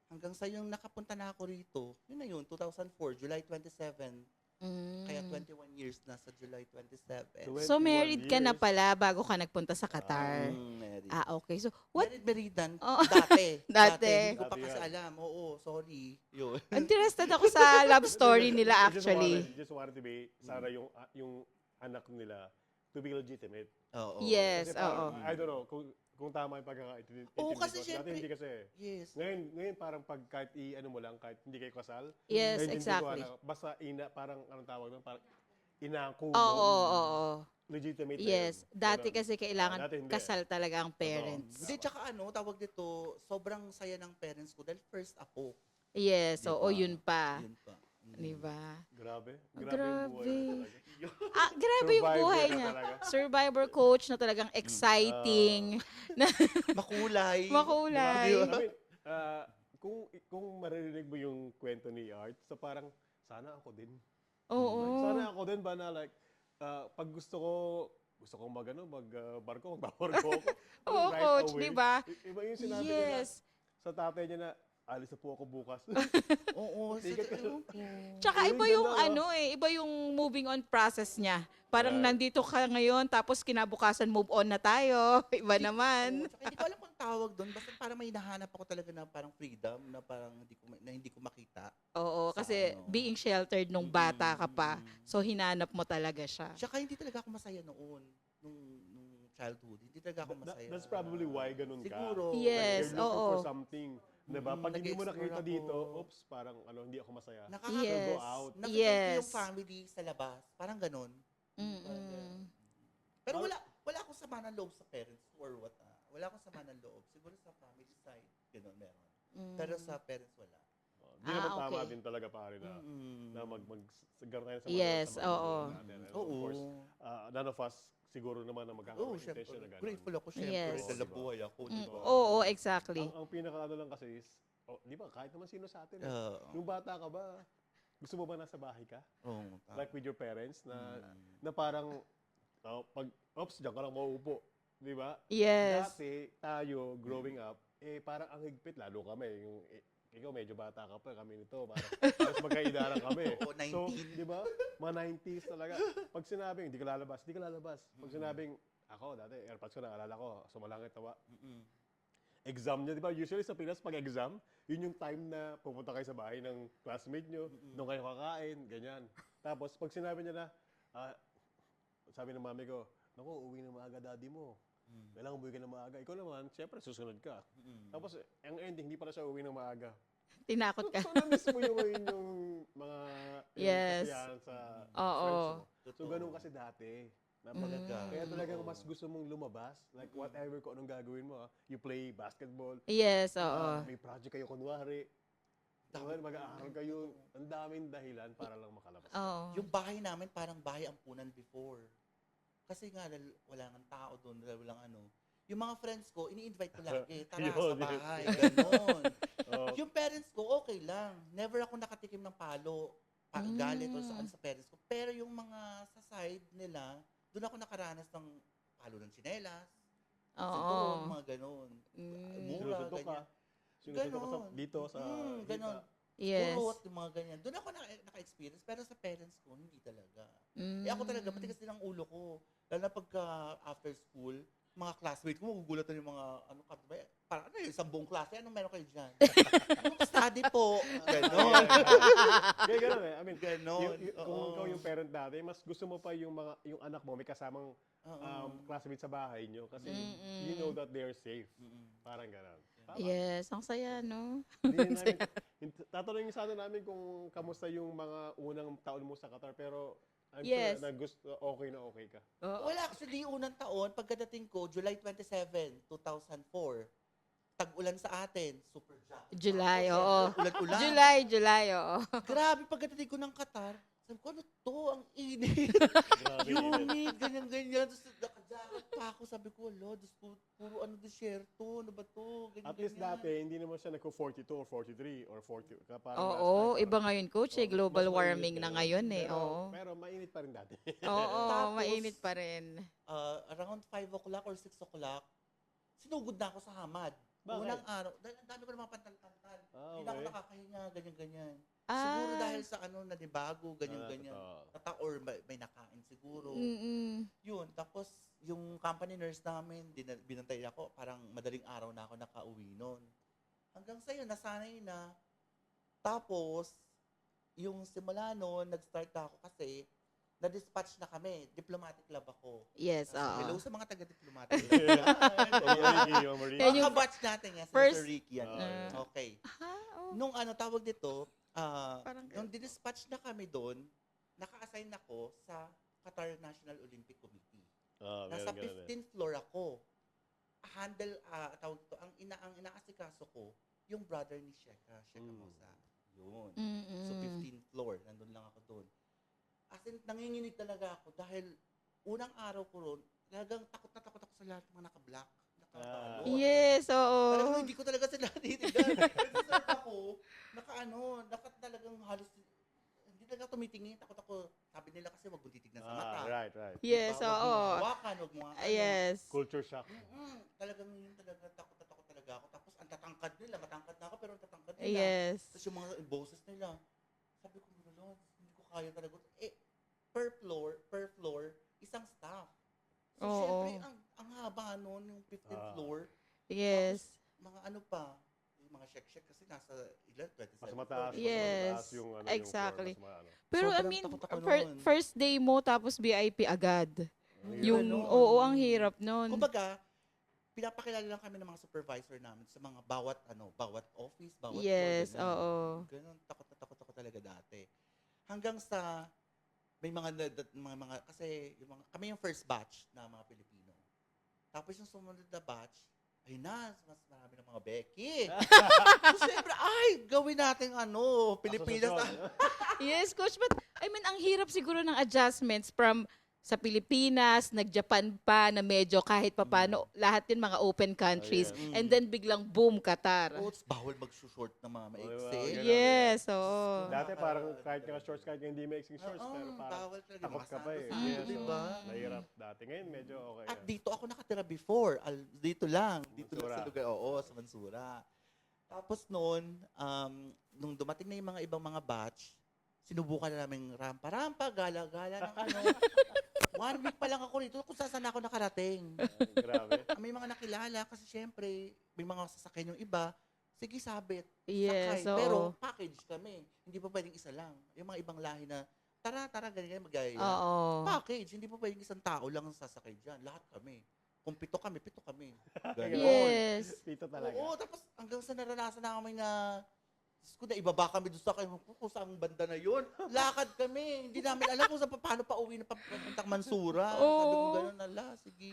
C: Hanggang sa yung nakapunta na ako rito, yun na yun, 2004, July 27, Kaya
B: Mm.
C: 21 years na sa July 27.
B: So
A: 21
B: married ka na
A: years.
B: pala bago ka nagpunta sa Qatar.
C: Married.
B: Okay. So what
C: Married
B: Oh.
C: dati.
B: Dati.
C: Hindi ko pa
A: Dati
C: kasi
A: yan.
C: alam. Oo, sorry. Yun.
B: interested ako sa love story nila actually.
A: Just wanted to be, sana yung anak nila to be legitimate.
C: Oo.
B: Yes,
A: Kasi parang,
B: oo.
A: I don't know, kung tama yung pagkakaintindi
C: Oo,
A: ko.
C: kasi
A: Dati
C: syempre-
A: hindi kasi.
C: Yes.
A: Ngayon parang pag kahit ano mo lang, kahit hindi kayo kasal.
B: Yes,
A: naiintindihan ko,
B: exactly.
A: basta parang anong tawag doon, parang inako
B: Oo,
A: mo,
B: oo.
A: legitimate na
B: Yes.
A: yun.
B: Dati
A: Ganun.
B: kasi kailangan
A: Dati hindi.
B: kasal talaga ang parents.
C: Hindi, tsaka tawag dito, sobrang saya ng parents ko dahil first ako.
B: Yes,
C: Di
B: oo,
C: ba?
B: yun pa.
C: Yun pa.
B: Di ba?
A: Grabe.
B: Grabe.
A: Grabe yung buhay mo talaga.
B: Grabe yung
A: Survivor
B: buhay
A: ka
B: niya.
A: talaga.
B: Survivor coach na talagang exciting.
C: Makulay.
B: Makulay.
A: I mean, kung maririnig mo yung kwento ni Art, so parang, sana ako din.
B: Oo.
A: Sana ako din ba na like, pag gusto ko magbarko, magbabarko ako.
B: Oo,
A: Right
B: coach,
A: away.
B: di ba?
A: Iba yung sinabi niya na,
B: Yes.
A: sa tatay niya na, alis na po ako bukas.
C: Oo.
A: Ticket ka.
B: Tsaka
A: Ayun,
B: iba yung
A: ganda,
B: iba yung moving on process niya. Parang
A: Right.
B: nandito ka ngayon, tapos kinabukasan move on na tayo. Iba naman.
C: Oo, tsaka hindi ko alam kung tawag doon. Basta parang may nahanap ako talaga na parang freedom na parang hindi ko makita.
B: Oo,
C: Sa
B: kasi being sheltered nung bata ka pa. So hinanap mo talaga siya.
C: Tsaka hindi talaga ako masaya noon. Nung childhood. Hindi talaga ako masaya.
A: That's probably why ganun ka.
C: Siguro.
B: Yes,
A: Like, you're looking for
B: oo.
A: something. Diba? Pag hindi mo
C: Nag-explore
A: nakita dito,
C: ako.
A: oops, parang hindi ako masaya.
B: Yes.
A: Go out.
C: Nakikita ko
B: Yes.
C: yung family sa labas. Parang ganun.
B: Mm-mm.
C: Pero wala akong sama ng loob sa parents or what. Wala akong sama ng loob. Siguro sa family side, ganun meron. Pero sa parents, wala.
A: Hindi naman tama
B: okay.
A: din talaga pare na magsagar tayo sa
B: Yes,
A: sa mga
B: oo.
A: magulang natin. And of course, none of us siguro naman na
C: Oo,
A: magkakaroon ng
C: syempre.
A: intention na gano'n.
C: Grateful ako, syempre.
B: Yes.
C: Dahil nabuhay ako, di ba?
B: Oo, exactly.
A: Ang pinaka lang kasi is, di ba, kahit naman sino sa atin.
C: Oo.
A: Yung bata ka ba, gusto mo ba nasa bahay ka?
C: Oo, tama.
A: Like with your parents, na parang, pag, diyan ka lang mauupo. Di ba?
B: Yes.
A: Dati, tayo, growing up, parang ang higpit, lalo kami. Ikaw medyo bata ka pa, kami nito. Parang mas magkaidaran kami.
C: Oo, 19.
A: So, di ba? Mga 90s talaga. Pag sinabing, hindi ka lalabas. Pag sinabing, ako dati, airpods ko, naalala ko, sumalangit tawa. Exam niya, di ba? Usually sa Pinas, pag exam, yun yung time na pupunta kayo sa bahay ng classmate nyo, doon kayo kakain, ganyan. Tapos, pag sinabi niya na, sabi ng mami ko, naku, uwi na maaga daddy mo. Kailangan umuwi ka na maaga. Ikaw naman, syempre, susunod ka. Tapos, ang ending, hindi pala siya uwi ng maaga.
B: Tinakot ka.
A: So, na-miss mo yung mga
B: Yes.
A: kasiyahan sa
B: Oo.
A: friends mo. So, ganun kasi dati. Kaya talagang mas gusto mong lumabas. Like, whatever kung anong gagawin mo. You play basketball.
B: Yes, oo.
A: May project kayo, kunwari. Mag-aaral kayo. Ang daming dahilan para lang makalabas.
B: Oo.
C: Yung bahay namin, parang bahay ampunan before. Kasi nga, wala nga tao doon, walang Yung mga friends ko, ini-invite ko lagi, tara sa bahay, gano'n. Yung parents ko, okay lang. Never ako nakatikim ng palo, galit o saan sa parents ko. Pero yung mga sa side nila, doon ako nakaranas ng palo ng tsinelas,
B: Oo.
C: mga gano'n. Mura,
A: Sinusuntok ka.
C: ganyan.
A: Sinusuntok ka
C: Ganon.
A: dito sa
C: Ganon.
B: Yes.
C: Purot, yung mga ganyan. Doon ako naka-experience, pero sa parents ko, hindi talaga. Ako talaga, matigas din ang ulo ko. Lalo na pagka after school, mga classmates ko, magugulatan yung mga, parang isang buong klase, anong meron kayo dyan? Study po. Ganon.
A: Kaya gano'n I mean,
C: Ganon.
A: kung ikaw yung parent dati, mas gusto mo pa yung anak mo may kasamang classmate sa bahay nyo kasi you know that they're safe. Parang gano'n.
B: Yes, ang saya, no?
A: Tatanungin sana namin kung kamusta yung mga unang taon mo sa Qatar, pero I'm
B: Yes.
A: sure na okay ka.
B: Oo.
C: Well, actually, unang taon, pagkadating ko, July 27, 2004, tag-ulan sa atin, super jack.
B: July, oo.
C: Ulan-ulan.
B: July, oo.
C: Grabe, pagkadating ko ng Qatar, sabi ko, ano to? Ang init.
A: Grabe
C: Humid, ganyan-ganyan. Tapos nakajacket pa ako. Sabi ko, Diyos ko, puro desierto. Ano ba to? Ganyan,
A: At least dati, hindi naman siya nagko-42 or 43 or 40.
B: Oo, iba ngayon, coach. Global
A: Mas
B: warming
A: mainit
B: na ngayon eh. Oo.
A: Pero mainit pa rin dati.
B: Oo,
C: Tapos,
B: mainit pa rin.
C: Around 5 o'clock or 6 o'clock, sinugod na ako sa Hamad.
A: Bakit?
C: Unang araw, dahil ang dami ko ng mga pantal-pantal. Hindi na ako
A: Okay.
C: nakakahinga, ganyan-ganyan. Siguro
B: Ah.
C: dahil sa ano, nanibago, ganyan-ganyan.
A: Totoo.
C: Or may nakain siguro.
B: Mm-mm.
C: Yun, tapos yung company nurse namin, binantay ako, parang madaling araw na ako nakauwi nun. Hanggang sa'yo, nasanay na. Tapos, yung simula nun, nag-start na ako kasi, na-dispatch na kami. Diplomatic lab ako.
B: Yes,
C: Kasi, hello
B: oo.
C: sa mga taga-diplomatic lab.
A: Yung Marie.
B: Yan yung
C: Mga batch natin yan, si
B: first-
C: Sir Ricky yan. Okay.
B: Oh.
C: Nung tawag dito,
B: Parang
C: nung dispatch na kami doon, naka-assign ako sa Qatar National Olympic Committee. Nasa
A: Meron ganun
C: 15th floor ako. Handle, tawag dito, ang inaasikaso ko, yung brother ni Sheka Mosa. Yun.
B: Mm-mm.
C: So 15th floor, nandun lang ako doon. As in, nanginginig talaga ako dahil unang araw ko ron, talagang takot na takot ako sa lahat ng mga naka-black. Naka-balot.
B: Yes, oo.
C: Talagang hindi ko talaga sila titigan. Nagsaserve ako, talagang halos, hindi talaga tumitingin. Takot ako. Sabi nila kasi wag mo titignan sa mata.
A: Right.
B: Yes,
C: Diba? Wag
B: oo.
C: mo hawakan, wag mo
B: Yes.
A: Culture shock.
C: Talagang yun talaga, takot na takot talaga ako. Tapos ang tatangkad nila, matangkad na ako, pero ang tatangkad nila.
B: Yes.
C: Tapos yung mga boses nila, sabi ko, Lord, hindi ko kaya talaga. Per floor, isang staff. So,
B: Oo.
C: syempre, ang haba nun, yung 15th floor.
B: Yes.
C: Mga ano pa, yung mga check kasi nasa 27
A: Mas mataas.
C: floor.
B: Yes.
A: Mas mataas yung,
B: Exactly.
A: Yung floor, mas
B: Pero I
C: Sobrang
B: mean,
C: takot ako nun.
B: first day mo tapos VIP agad.
C: Yung
B: Yung,
C: ganun.
B: oo, ang hirap nun.
C: Kumbaga, pinapakilala lang kami ng mga supervisor namin sa mga bawat office, bawat
B: Yes,
C: floor.
B: oo.
C: Ganun, takot na takot ako talaga dati. Hanggang sa, may mga kasi kami yung first batch na mga Pilipino. Tapos yung sumunod na batch, ayun na, mas marami ng mga Becky. So, siyempre, gawin natin Pilipinas.
B: Yes, coach. But, I mean, ang hirap siguro ng adjustments from sa Pilipinas, nag-Japan pa, na medyo kahit papano, lahat din mga open countries.
A: Oh,
B: And then biglang boom, Qatar.
C: Bawal mag-short na mga maiksi.
A: Ganun.
B: Yes, oo.
A: Dati parang kahit nga shorts, kahit nga hindi mixing shorts, pero parang
C: bawal talaga.
A: takot ka pa eh.
C: Masando,
A: Yes,
C: diba?
A: Mahirap dati. Ngayon medyo okay
C: At
A: na.
C: dito ako nakatira before. Dito lang
A: Mansura.
C: sa lugar. Oo, sa Mansura. Tapos noon, nung dumating na yung mga ibang mga batch, sinubukan na namin rampa-rampa, gala-gala ng 1 week pa lang ako rito kung saan ako nakarating.
A: Grabe.
C: May mga nakilala kasi syempre, may mga sasakyan yung iba. Sige, sabit.
B: Yes,
C: Sakay.
B: oo.
C: Pero package kami. Hindi pa pwedeng isa lang. Yung mga ibang lahi na, tara, ganyan, magaya.
B: Oo.
C: Package. Hindi pa pwedeng isang tao lang ang sasakay dyan. Lahat kami. Kung pito kami. Ganon.
B: Yes.
A: Dito talaga.
C: Oo, tapos hanggang sa naranasan namin na, Diyos ko, na ibaba kami doon sa kayo, kung saan banda na yun. Lakad kami. Hindi namin alam kung paano pa uwi na papuntang Mansura. Sabi ko gano'n, sige.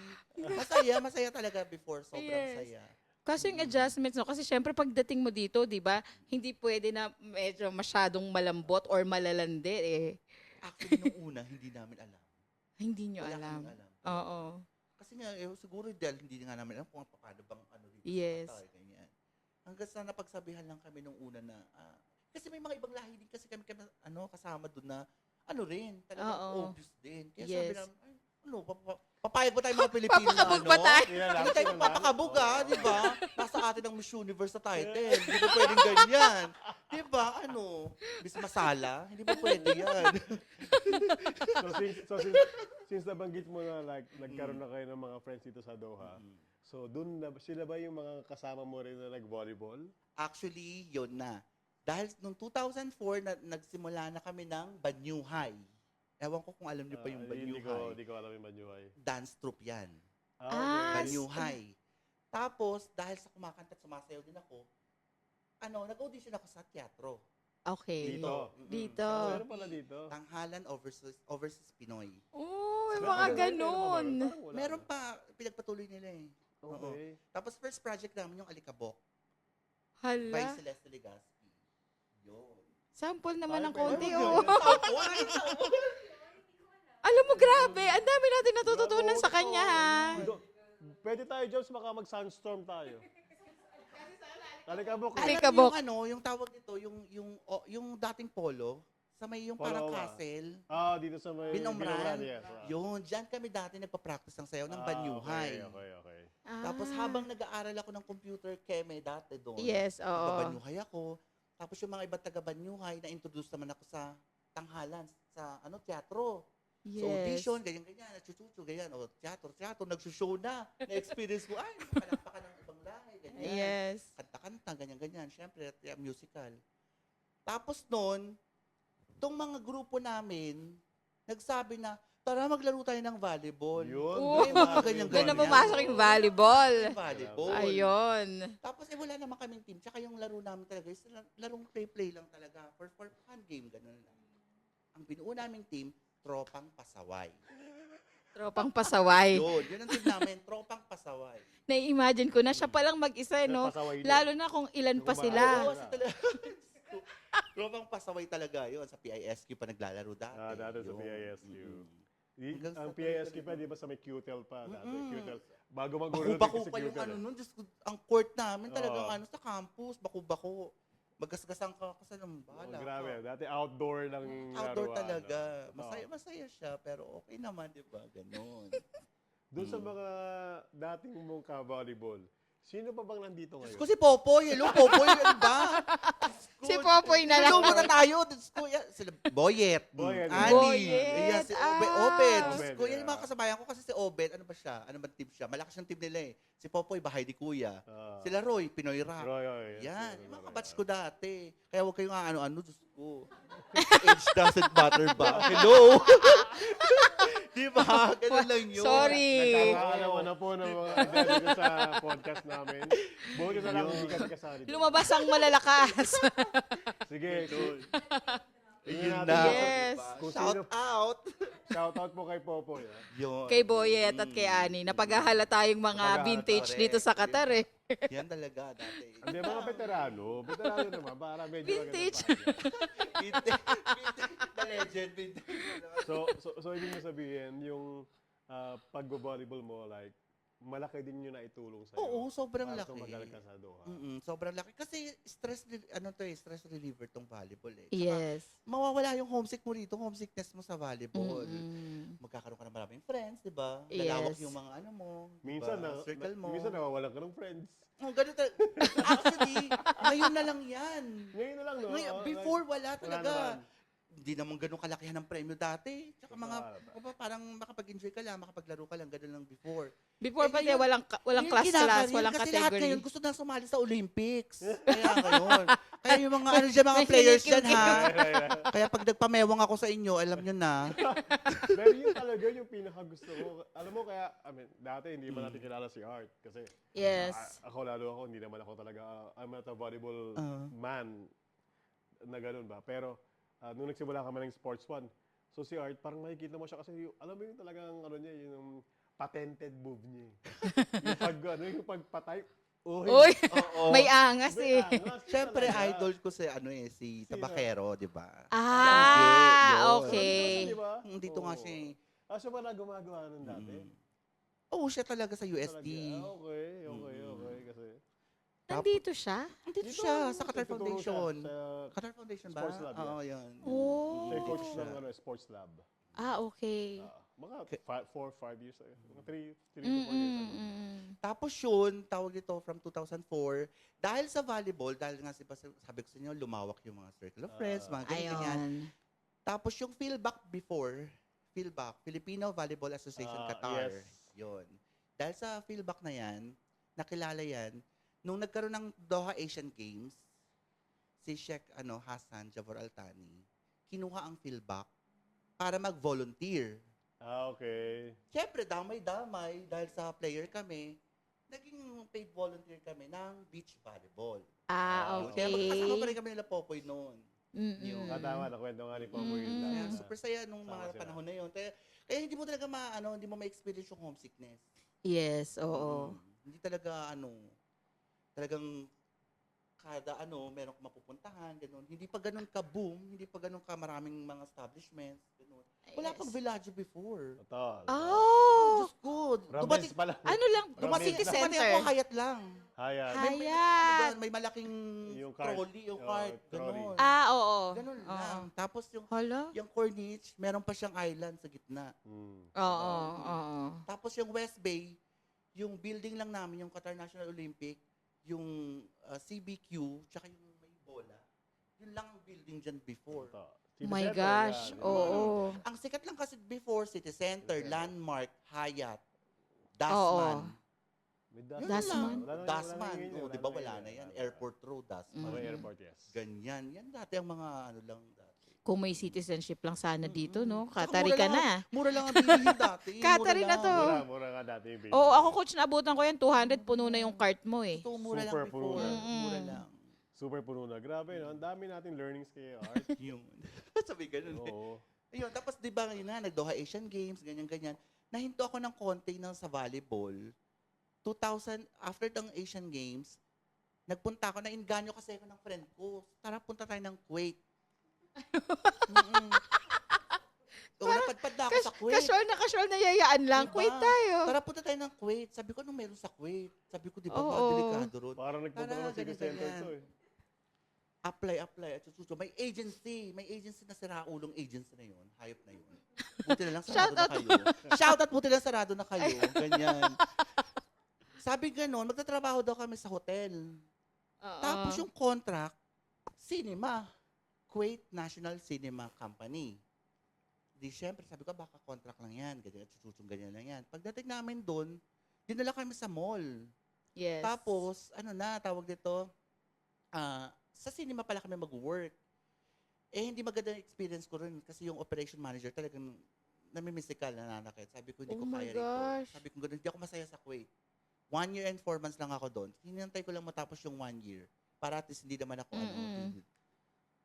C: Masaya talaga before. Sobrang
B: Yes.
C: saya.
B: Kasi yung adjustments, no? Kasi syempre pagdating mo dito, di ba, hindi pwede na medyo masyadong malambot or malalandi eh.
C: Actually, nung una, hindi namin alam.
B: Hindi nyo
C: Wala
B: alam.
C: kaming alam.
B: Oo.
C: Kasi nga, siguro dahil hindi nga namin alam kung paano bang dito
B: Yes.
C: sa Qatar, ganyan. Hanggang sa napagsabihan lang kami nung una na, kasi may mga ibang lahi din kasi kami kasama doon na, rin, talagang
B: Oo.
C: obvious din. Kaya
B: Yes.
C: sabi namin, papayag ba tayo mga Pilipino na
B: Papakabog ba tayo?
A: Yun na lang,
C: Hindi tayo
A: yun na lang.
C: papakabog di ba? Nasa atin ang Miss Universe sa title. Hindi ba pwedeng ganyan? Di ba? Bis masala? Hindi ba pwede yan?
A: Since nabanggit mo na nagkaroon na kayo ng mga friends dito sa Doha, so dun na sila ba yung mga kasama mo rin na nag-volleyball?
C: Actually, yun na. Dahil nung 2004, nagsimula na kami ng Banyuhay. Ewan ko kung alam niyo pa yung Banyuhay.
A: Hindi ko alam yung Banyuhay.
C: Dance troupe yan.
B: Ah,
C: Banyuhay. Tapos, dahil sa kumakanta at sumasayaw din ako, nag-audition ako sa teatro.
B: Okay.
A: Dito.
B: Dito.
A: Meron pala dito.
C: Tanghalan Overseas Pinoy.
B: Oh, may
A: Meron
B: mga
A: ba
B: ganon.
A: Parang wala
C: Meron
A: na.
C: pa, pinagpatuloy nila eh.
A: Okay.
C: Tapos first project namin yung Alikabok by
B: Hala.
C: Celeste Legaspi. Yun.
B: Sample naman ng
A: Ay,
B: konti,
A: pwede
B: oh. Alam mo, grabe. Ang dami natin natututunan sa kanya, ha?
A: Pwede tayo, Jobs, baka mag-sunstorm tayo. Alikabok.
B: Alikabok.
C: Yung tawag nito, yung dating polo, sa may yung parang
A: Polo,
C: castle.
A: Dito sa may
C: Binomran.
A: Yes.
C: Yun, dyan kami dati nagpa-practice ng sayaw ng Banyuhay.
A: Okay.
C: Tapos habang nag-aaral ako ng computer keme dati doon,
B: Yes, oo.
C: nagbabanyuhay ako. Tapos yung mga iba't taga-Banyuhay, na-introduce naman ako sa tanghalan, sa teatro. So audition, ganyan-ganyan, nagsususo, ganyan. O teatro, nagsushow na. Na-experience ko, ay, palakpakan ng ibang lahi, ganyan.
B: Yes.
C: Kanta-kanta, ganyan-ganyan. Siyempre, musical. Tapos noon, itong mga grupo namin, nagsabi na, tara maglaro tayo ng volleyball.
A: Yun.
B: Oo.
C: May mga ganyan-ganyan.
B: Doon na pumasok yung volleyball.
C: Volleyball.
B: Ayun.
C: Tapos wala naman kaming team. Tsaka yung laro namin talaga is larong play-play lang talaga. For fun game, ganun lang. Ang binuo naming team, Tropang Pasaway.
B: Tropang pasaway.
C: Yun ang team namin, Tropang Pasaway.
B: Nai-imagine ko na siya palang mag-isa, no?
A: Pasaway din.
B: Lalo na kung ilan pa
A: Yung
B: sila.
C: Oo, sa talaga. Tropang Pasaway talaga yun. Sa PISQ pa naglalaro dati.
A: Dati sa
C: Yun.
A: PISQ.
C: Hanggang
A: Ang
C: sa
A: PISQ pa,
C: tuloy-tuloy.
A: di ba sa may QTEL pa? Dati,
C: Mm-mm.
A: QTEL. Bago mag-urol
C: Baku-bako
A: sa
C: pa yung
A: QTEL.
C: nun. Diyos ko, ang court namin talagang
A: Oo.
C: sa campus, baku-bako. Magasgasan ka kasi ng bala.
A: Grabe. Dati outdoor lang
C: Outdoor
A: laruan,
C: talaga.
A: no?
C: Masaya siya, pero okay naman, di ba? Ganon.
A: Doon sa mga dating mong ka-volleyball, sino pa bang nandito ngayon?
C: Diyos ko si Popoy. Hello, Popoy. Ano ba?
B: Si Popoy na lang.
C: Hello muna tayo. Diyos ko, yan. Sila, Boyet.
A: Boyet.
C: Ani.
B: Boyet.
C: Yan, si Obed.
B: Ah.
C: Obed. Diyos
A: Obed,
C: ko, yan yung mga
A: yeah.
C: kasabayan ko kasi si Obed. Ano ba siya? Ano ba team siya? Malakas yung team nila eh. Si Popoy, bahay di kuya. Sila Roy, Pinoy Rock.
A: Roy.
C: Yan, yung mga kabatch ko dati. Kaya huwag kayong ano, Diyos ko. Age doesn't matter ba? Hello? Di ba? Ganun lang yun.
B: Sorry.
A: Nagkakaalaman na po ng mga dito sa podcast namin. Buti na lang hindi kami kasali. doon.
B: Lumabas ang malalakas.
A: Sige,
C: Yun
A: tingnan
C: na.
A: natin.
B: Yes.
A: Kung
C: Shout
A: sino,
C: out.
A: shout out po kay Popoy.
C: Yun.
B: Kay Boyet at kay Ani. Napaghahala tayong mga
A: Napaghahalata,
B: vintage
C: correct.
B: dito sa Qatar eh.
C: Yan talaga dati.
A: Hindi, mga veterano. Veterano naman, para medyo
B: Vintage.
C: The legend.
A: So ibig mo sabihin, yung pag-volleyball mo, like, malaki din yung naitulong sa'yo.
C: Oo, sobrang
A: para
C: laki.
A: tumagal ka sa Doha.
C: Sobrang laki. Kasi stress reliever tong volleyball eh. Tsaka,
B: Yes.
C: mawawala yung homesick mo rito, homesickness mo sa volleyball.
B: Mm-mm.
C: Magkakaroon ka ng maraming friends, di ba?
B: Yes.
C: Lalawak yung mga ano mo,
A: Minsan,
C: diba? Circle mo.
A: minsan nawawalan ka ng friends.
C: Oh, ganun Actually, ngayon na lang yan.
A: Ngayon na lang, no?
C: Ngayon,
A: Oh,
C: before,
A: like,
C: wala talaga.
A: naman.
C: Hindi naman ganun kalakihan ng premyo dati. Tsaka mga,
A: Totoo.
C: parang makapag-enjoy ka lang, makapaglaro ka lang, ganun lang before.
B: Before pa
C: ngayon-
B: walang
C: Ngayon,
B: class,
C: kinakarin,
B: walang
C: kasi lahat
B: category.
C: ngayon gusto na sumali sa Olympics. Kaya ngayon. Kaya yung mga mga players dyan ha. Kaya pag nagpamewang ako sa inyo, alam nyo na.
A: Pero yun talaga yung pinaka-gusto ko. Alam mo, kaya, dati hindi man natin kilala si Art. Kasi,
B: Yes.
A: lalo ako, hindi naman ako talaga, I'm not a volleyball man na ganun ba. Pero, nung nagsimula kami ng Sports One, so si Art, parang makikita mo siya kasi, alam mo yung talagang, yung patented move niya. Yung pagpatay.
B: Uy,
C: Oo.
B: may angas eh.
C: Siyempre, idol ko si Tabakero, di ba?
B: Ah,
C: Yun.
B: okay.
A: Diba?
C: Dito nga siya eh.
A: Siya pala gumagawa nun dati.
C: Oo, siya talaga sa UST.
A: Okay. Kasi,
B: Nandito siya?
C: Dito siya, sa Qatar
A: nagtuturo siya
C: Foundation.
A: Sa
C: Qatar Foundation ba?
A: Sports Lab,
C: Oo, yun.
B: Oh.
A: siya yung coach
C: Siya.
A: ng Sports Lab.
B: Ah, okay.
A: Mga 4-5 years ago. Mga 3 to 4 years ago.
C: Tapos yun, tawag dito from 2004, dahil sa volleyball, dahil nga sabi ko sa inyo, lumawak yung mga circle of friends, mga ganyan.
B: Ayun.
C: Tapos yung PhilBack before, Filipino Volleyball Association Qatar.
A: Yes.
C: Yun. Dahil sa PhilBack na yan, nakilala yan, nung nagkaroon ng Doha Asian Games, si Sheikh Hassan Javor Altani, kinuha ang PhilBack para mag-volunteer.
A: Okay.
C: Siyempre, damay-damay, dahil sa player kami, naging paid volunteer kami ng beach volleyball.
B: Ah,
A: Yun.
C: Kaya magkasama pa
B: okay.
C: rin kami nila Popoy noon.
B: Mm-mm.
A: Tama, nakwento nga ni Popo yun.
C: Kaya
B: Mm.
C: super saya nung
A: Sama
C: mga
A: sila.
C: panahon na yun. Kaya hindi mo talaga hindi mo ma-experience yung homesickness.
B: Yes, oo.
C: Hindi talaga talagang kada meron kang mapupuntahan, ganun. Hindi pa ganun ka-boom, hindi pa ganun ka maraming mga establishments, ganun. Wala
B: Yes.
C: pang Villaggio before.
A: Totoo.
B: Oh!
C: Diyos ko.
A: Rambes pala.
B: Ano lang,
A: Dumating
B: city
C: Dumating
B: center.
C: ako, Hayat lang.
A: Hayat.
B: Hayat.
C: May malaking
A: Yung cart.
C: trolley, yung
A: Oo,
C: cart,
A: trolley.
C: ganun.
B: Ah, oo.
C: Ganun
B: Oo.
C: lang. Tapos
B: Hala?
C: yung Corniche, meron pa siyang island sa gitna.
B: Oo, oo.
C: Tapos yung West Bay, yung building lang namin, yung Qatar National Olympic, yung CBQ, tsaka yung may bola. Yun lang ang building dyan before.
A: Ito.
B: Oh my
A: City Center,
B: gosh.
A: yan.
B: Oo.
C: Ang sikat lang kasi before, City Center,
A: Center.
C: Landmark, Hyatt,
B: Oo.
C: Dasman.
A: May
C: Yun
B: Dasman.
C: lang. Dasman. Oh, di ba wala na yan? Airport Road, Dasman.
A: Okay,
B: Mm.
A: airport, yes.
C: Ganyan. Yan dati ang mga ano lang dati.
B: Kung may citizenship lang sana dito, no?
C: Saka
B: Katari
C: mura
B: ka
C: lang-
B: na.
C: Mura lang ang bilihin dati.
B: Katari
C: Mura
B: na to.
C: lang.
A: Mura nga dati yung baby.
B: Oo, ako coach, naabutan ko yan. 200 puno na yung cart mo eh.
C: Ito, mura
A: Super
C: lang before.
A: puro.
C: Mura lang.
A: Super puno na. Grabe, no? Ang dami nating learnings kay Art.
C: Yung, sabi ganun eh.
A: Oo.
C: Ayun, tapos di ba ngayon na, nag-Doha Asian Games, ganyan-ganyan. Nahinto ako ng konti ng sa volleyball. 2000, after ng Asian Games, nagpunta ako, nainganyo kasi ako ng friend ko. Tara, punta tayo ng Kuwait. O, napadpad na ako sa Kuwait.
B: Casual na yayaan lang.
C: Diba?
B: Wait tayo.
C: Tara, punta tayo ng Kuwait. Sabi ko, anong meron sa Kuwait? Sabi ko, di ba,
B: Oo.
C: mga delikado ron?
A: Parang nagpunta
C: Tara,
A: ko ng City
C: ganyan,
A: Center
C: ganyan.
A: to eh.
C: Apply. At sususo. May agency na siraulong agency na yun. Hayop na yun. Buti na lang sarado na kayo. Shoutout, buti na lang sarado na kayo. Ganyan. Sabi ganon, magtatrabaho daw kami sa hotel.
B: Oo.
C: Tapos yung contract, cinema. Kuwait National Cinema Company. Di syempre, sabi ko, baka contract lang yan. Ganyan, susung ganyan lang yan. Pagdating namin doon, dinala kami sa mall.
B: Yes.
C: Tapos, ano na, tawag dito, sa cinema pala kami mag-work. Eh, hindi maganda yung experience ko rin kasi yung operation manager talagang namimisikal, nananakit. Sabi ko, hindi
B: Oh
C: ko
B: my
C: kaya rito.
B: gosh.
C: Sabi ko, ganun, hindi ako masaya sa Kuwait. 1 year and 4 months lang ako doon. Hinintay ko lang matapos yung 1 year. Para at least hindi naman ako,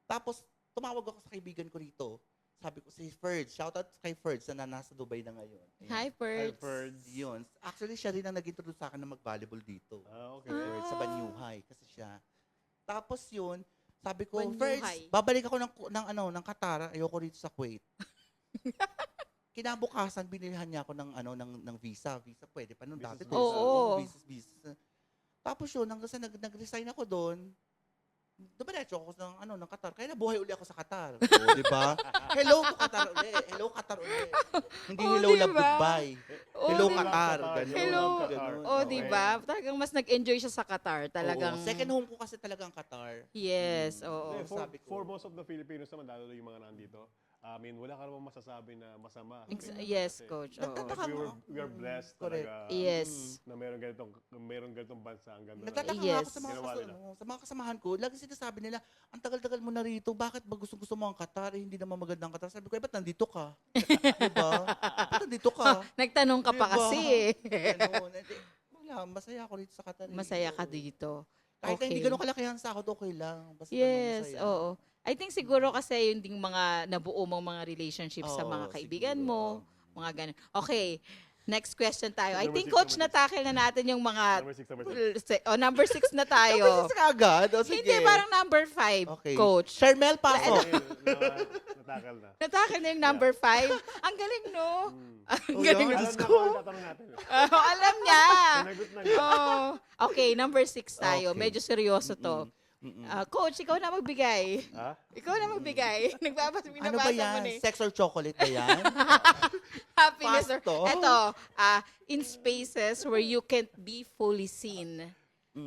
C: Tapos, tumawag ako sa kaibigan ko rito. Sabi ko, si Ferds. Shoutout kay Ferds na nasa Dubai na ngayon. Ayan.
B: Hi, Perts.
A: Ferds.
C: Yun. Actually, siya rin ang nag-introduce sa akin na mag-volleyball dito.
A: Ah, okay.
C: Ferds sa Banyuhay. Kasi siya. Tapos yun, sabi ko,
B: Banyuhay.
C: Ferds, babalik ako ng Qatar. Ayoko rito sa Kuwait. Kinabukasan, binilihan niya ako ng visa. Visa pwede pa nung dati.
A: Visa.
B: Oo.
C: Visa. Tapos yun, hanggang sa nag-resign ako doon, dumiretso ako ng Qatar. Kaya nabuhay uli ako sa Qatar. O, di ba? Hello to Qatar uli. Hello Qatar uli. Hindi
B: Oh,
C: hello
B: di
C: love
B: ba?
C: goodbye.
B: Oh,
C: Hello
B: di ba?
C: Qatar. Ganun.
B: Hello.
C: Ganun.
B: Oh,
C: Okay.
B: di ba? Talagang mas nag-enjoy siya sa Qatar. Talagang,
C: Oo. Second home ko kasi talaga ang Qatar.
B: yes,
C: Mm.
B: oo.
A: Eh,
C: sabi ko.
A: for most of the Filipinos naman, lalo yung mga nandito, I mean, wala ka naman masasabi na masama.
B: Yes,
A: Kasi,
B: coach.
C: Nagtataka
B: Oo.
A: like,
C: mo.
A: we are blessed
C: Correct.
A: talaga
B: Yes.
A: na meron ganitong bansa. Ang ganda
C: Nagtataka
A: ng-
C: nga
B: Yes.
C: ako sa mga,
A: Ginawa nila.
C: sa mga kasamahan ko. Lagi sinasabi nila, ang tagal-tagal mo na rito. Bakit ba gusto mo ang Qatar? Eh, hindi naman maganda ang Qatar. Sabi ko, ba't nandito ka? diba? Ba't nandito ka?
B: Nagtanong ka pa
C: Diba?
B: kasi eh.
C: Ganun. Eh, di, wala, masaya ako rito sa Qatar. eh.
B: Masaya ka
C: Oo.
B: dito.
C: Kahit na hindi
B: Okay.
C: ganun kalaki ang sahod, okay lang. Basta
B: Yes,
C: masaya.
B: oo. I think siguro kasi yung ding mga nabuo mong mga relationships sa
C: Oo,
B: mga kaibigan
C: siguro.
B: mo, mga ganun. Okay, next question tayo. I
A: Number
B: think,
A: six,
B: coach,
A: number
B: na-tackle na natin yung mga...
A: Number 6.
B: Number 6 na tayo.
C: Tapos ka agad? O, sige.
B: Hindi, parang number 5,
C: Okay.
B: coach.
C: Shermel, pasok.
A: Natakal na.
B: Na-tackle na yung number 5. Ang galing, no? Ang
C: Oh,
B: galing.
C: yeah.
A: Alam na kung ano tatanong natin.
B: Alam niya.
A: Sinagot na niya.
B: Oh. Okay, number 6 tayo.
C: Okay.
B: Medyo seryoso to. Coach, ikaw na magbigay.
A: Ha?
B: Ikaw na magbigay.
C: Ano ba yan?
B: mo ni.
C: Sex or chocolate ba yan?
B: Happiness.
C: Fast to.
B: Ito, in spaces where you can't be fully seen,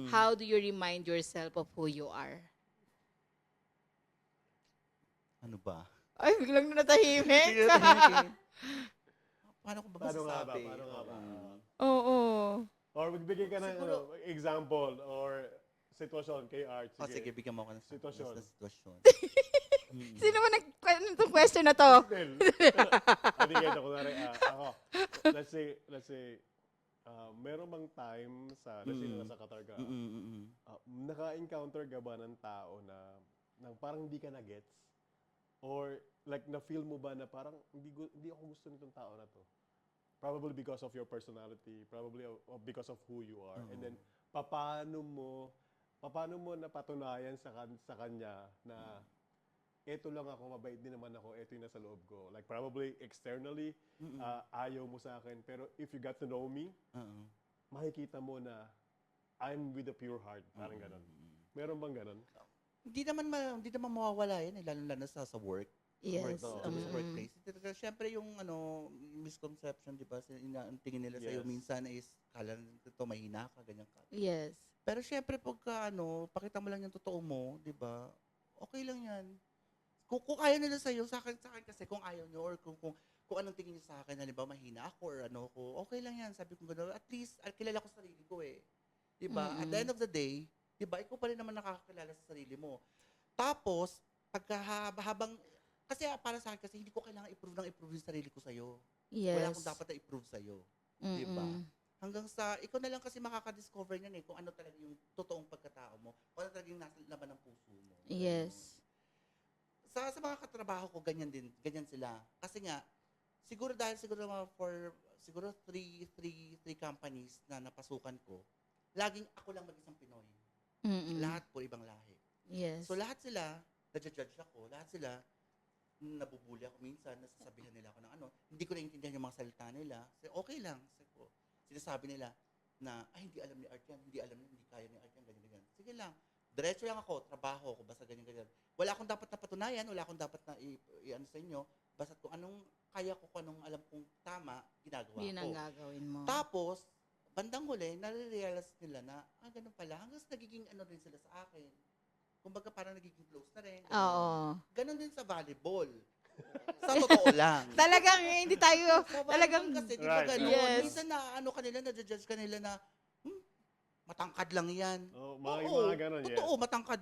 B: how do you remind yourself of who you are?
C: Ano ba?
B: Ay, biglang na natahimik.
C: Paano ko ba
A: Paano nga ba?
C: masasabi?
A: Paano nga ba?
B: Oo.
A: Or magbigay ka ng
C: Siguro-
A: example or sitwasyon kay Art.
C: Oh, sige, bigyan mo ako ng
A: Sitwasyon.
C: ng sitwasyon.
B: Sino ba itong question na to?
A: Still. Hindi ganito. Kunwari, ako. Let's say, meron bang time sa, let's say, nasa Qatar ka, naka-encounter ka ba ng tao na parang hindi ka na-gets? Or like na-feel mo ba na parang hindi ako gusto nitong tao na to? Probably because of your personality, probably because of who you are. And then, paano mo napatunayan sa kanya na eto lang ako, mabait din naman ako, eto yung nasa loob ko. Like probably externally, ayaw mo sa akin. Pero if you got to know me, makikita mo na I'm with a pure heart. Parang ganon. Meron bang ganon?
C: Hindi naman mawawala yan, lalo sa work.
B: Yes.
C: Sa workplace. Siyempre yung misconception, di ba? Ang tingin nila sa'yo
A: Yes.
C: minsan is, kala nito mahina ka, ganyan ka.
B: Yes.
C: Pero siyempre pagka pakita mo lang yung totoo mo, di ba? Okay lang yan. Kung ayaw nila sa'yo, sa akin kasi kung ayaw nyo or kung anong tingin nyo sa akin, halimbawa mahina ako or ano ko, okay lang yan. Sabi ko gano'n, at least kilala ko sarili ko eh. Diba? At the end of the day, diba, ikaw pa rin naman nakakakilala sa sarili mo. Tapos, habang, kasi para sa akin kasi hindi ko kailangan i-prove yung sarili ko sa'yo. Wala
B: Yes.
C: akong dapat na i-prove sa'yo. Diba? Hanggang sa, ikaw na lang kasi makaka-discover niyan eh, kung ano talaga yung totoong pagkatao mo, kung ano talaga yung nasa laman ng puso mo.
B: Yes.
C: Sa mga katrabaho ko, ganyan sila. Kasi nga, siguro siguro three companies na napasukan ko, laging ako lang mag-isang Pinoy. Lahat po ibang lahi.
B: Yes.
C: So lahat sila, na-judge ako, lahat sila, nabubuli ako minsan, nasasabihan nila ako ng ano, hindi ko naiintindihan yung mga salita nila. So, okay lang. Sinasabi nila na, ay, hindi alam ni Art yan, hindi kaya ni Art yan, ganyan. Sige lang. Diretso lang ako, trabaho ko, basta ganyan. Wala akong dapat na patunayan, wala akong dapat na i-ano sa inyo, basta kung anong kaya ko, kung anong alam kong tama, ginagawa ko.
B: Yun ang gagawin mo.
C: Tapos, bandang huli, nare-realize nila na, ganun pala, hanggang nagiging ano rin sila sa akin. Kumbaga parang nagiging close na rin.
B: Oo.
C: Ganun din sa volleyball. Sa totoo lang.
B: Talagang hindi tayo,
C: Sa
B: talagang,
C: volleyball kasi, di ba
A: Right.
C: ganun?
B: Yes.
C: Minsan na ano kanila, na-judge kanila na, matangkad lang yan.
A: Oh, mga ganun, yes.
C: Totoo, matangkad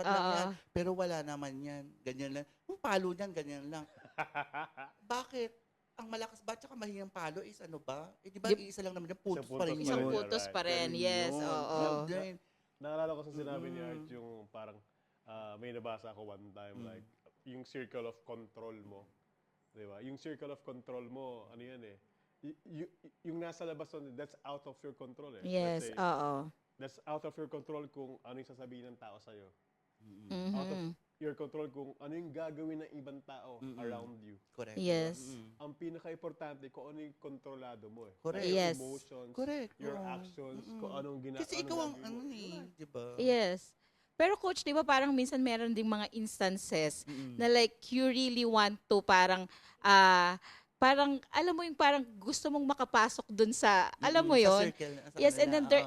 C: lang
B: Oo.
C: yan. Pero wala naman yan. Ganyan lang. Yung palo niyan, ganyan lang. Bakit? Ang malakas ba tsaka mahihang palo is ano ba? Eh di ba
B: Yep.
C: iisa lang naman yan, putos
A: Isang
C: pa rin
A: putos
C: yun.
B: isang
A: yun.
B: putos pa rin.
C: Ganun
B: Yes,
C: yun.
B: oo.
C: Then,
A: Naalala ko sa sinabi ni Art yung parang may nabasa ako one time like yung circle of control mo. 'Di ba? Yung circle of control mo, ano yan eh. Yung nasa labas nun, that's out of your control eh.
B: Yes,
A: Let's say,
B: oo.
A: that's out of your control kung ano yung sasabihin ng tao sa'yo.
B: Mhm.
A: Out of your control kung ano yung gagawin ng ibang tao around you.
C: correct.
B: Yes.
A: Ang pinaka-importante kung ano yung kontrolado mo eh.
C: Correct.
A: Your
B: Yes.
A: emotions,
C: Correct.
A: your
C: oo.
A: actions, kung anong ginagawa.
C: Kasi ikaw ang ano eh, di ba?
B: Yes. Pero coach, di ba parang minsan meron ding mga instances na like you really want to parang alam mo yung parang gusto mong makapasok dun sa, alam mo
C: Sa
B: yon.
C: circle, sa
B: Yes, and
C: kanila,
B: then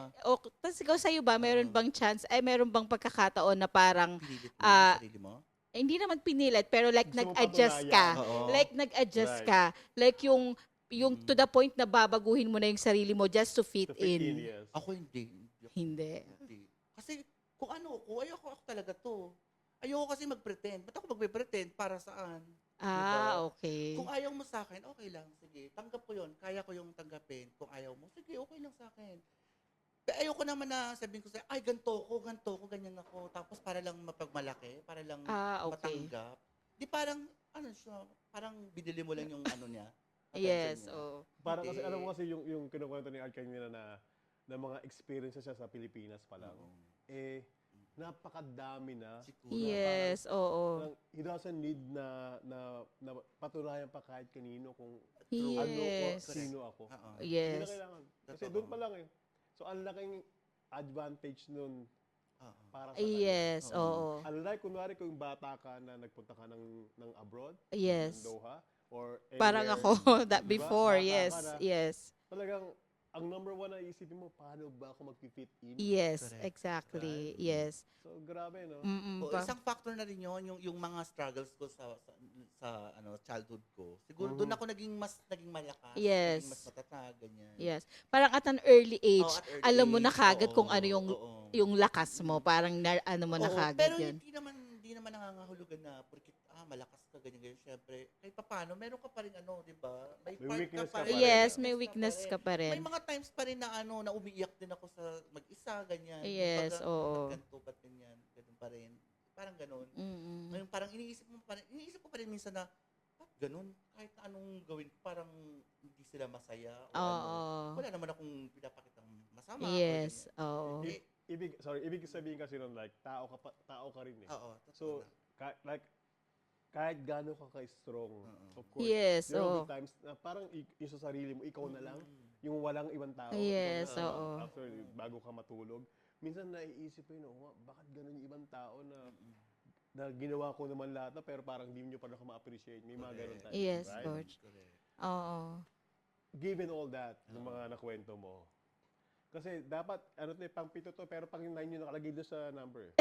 B: tapos ikaw sa'yo ba, meron bang chance, meron bang pagkakataon na parang,
C: pinilit mo yung sarili mo?
B: hindi naman pinilit, pero like
A: Gusto mo
B: nag-adjust
A: patunayan.
B: ka.
C: Oo.
B: Like nag-adjust
A: Right.
B: ka. Like yung to the point na babaguhin mo na yung sarili mo just to fit
A: To fit in,
B: in.
A: yes.
C: Ako hindi.
B: Hindi.
C: Hindi. Kasi kung ano ko, ayoko talaga to. Ayoko kasi mag-pretend. Ba't ako mag-pretend? Para saan?
B: Okay.
C: Kung ayaw mo sa akin, okay lang. Sige, tanggap ko yun. Kaya ko yung tanggapin. Kung ayaw mo, sige, okay lang sa akin. Pero ayoko naman na sabihin ko sa'yo, ay, ganito ko, ganyan ako. Tapos para lang mapagmalaki, para lang
B: Okay.
C: matanggap. Di parang, ano siya, parang binili mo lang yung ano niya.
B: Yes,
C: attention niya.
B: oh.
A: Parang kasi
C: Hindi.
A: alam mo kasi yung kinukwento ni Art kanina na mga experiences siya sa Pilipinas pa lang. Eh napakadami na.
C: Siguro.
B: Yes, oo.
A: Parang he doesn't need na patunayan pa kahit kanino kung
B: Yes.
A: ano ko, sino ako.
C: Oo.
A: Hindi na
B: Yes.
A: kailangan. Kasi
C: Totoo.
A: doon pa lang eh. So ang laking advantage nun
C: Oo.
A: para sa kanya.
B: Yes, oo.
A: Unlike kunwari kung bata ka na nagpunta ka ng abroad,
B: Yes.
A: ng Doha, or
B: Parang
A: anywhere,
B: ako, that
A: diba?
B: before,
A: Bata
B: yes,
A: ka na,
B: yes.
A: talagang ang number one na isipin mo, paano ba ako mag-fit in?
B: Yes,
C: Correct.
B: exactly. Yes.
A: So, grabe, no?
C: Isang factor na rin yun, yung mga struggles ko sa childhood ko. Siguro doon ako naging malakas,
B: Yes.
C: naging mas matatag, ganyan.
B: Yes. Parang at an early age,
C: at early
B: alam mo na
C: age,
B: kagad
C: oo,
B: kung ano
C: oo.
B: yung lakas mo. Parang ano mo na
C: Oo,
B: kagad
C: pero
B: yun.
C: hindi naman nangangahulugan na porque malakas ka ganyan syempre kahit papaano meron ka pa rin di ba? May
A: May
C: part
A: weakness
C: ka pa
A: ka
C: rin.
A: pa rin.
B: Yes, may weakness ka pa
C: May
B: rin.
C: mga times pa rin na na umiiyak din ako sa mag-isa ganyan.
B: Yes,
C: Kumbaga,
B: oo.
C: ba't ganito, ba't ganyan, ganun pa rin. Parang ganun.
B: Mm-mm.
C: Ngayon parang iniisip ko pa rin minsan na ba't ganun? Kahit na anong gawin ko, parang hindi sila masaya. O
B: Oo.
C: Wala naman akong pinapakitang masama.
B: Yes,
C: O ganyan.
B: oo.
A: Ibig sabihin kasi nun, like, tao ka rin eh.
C: Oo.
A: So, kahit gaano ka ka-strong, of course,
B: Yes,
A: there will
B: oo.
A: be times na parang yung sa sarili mo, ikaw na lang, yung walang ibang tao.
B: Yes,
A: ikaw na lang,
B: oo.
A: After, bago ka matulog, minsan naiisip mo yun, bakit ganun yung ibang tao na ginawa ko naman lahat na, pero parang hindi nyo pa ako ma-appreciate. May mga ganun times,
B: Yes,
A: right?
B: coach.
C: Correct.
B: Oo.
A: Given all that, yung mga nakwento mo, Kasi dapat, pang 7 to, pero pang 9 yung nakalagay doon sa number.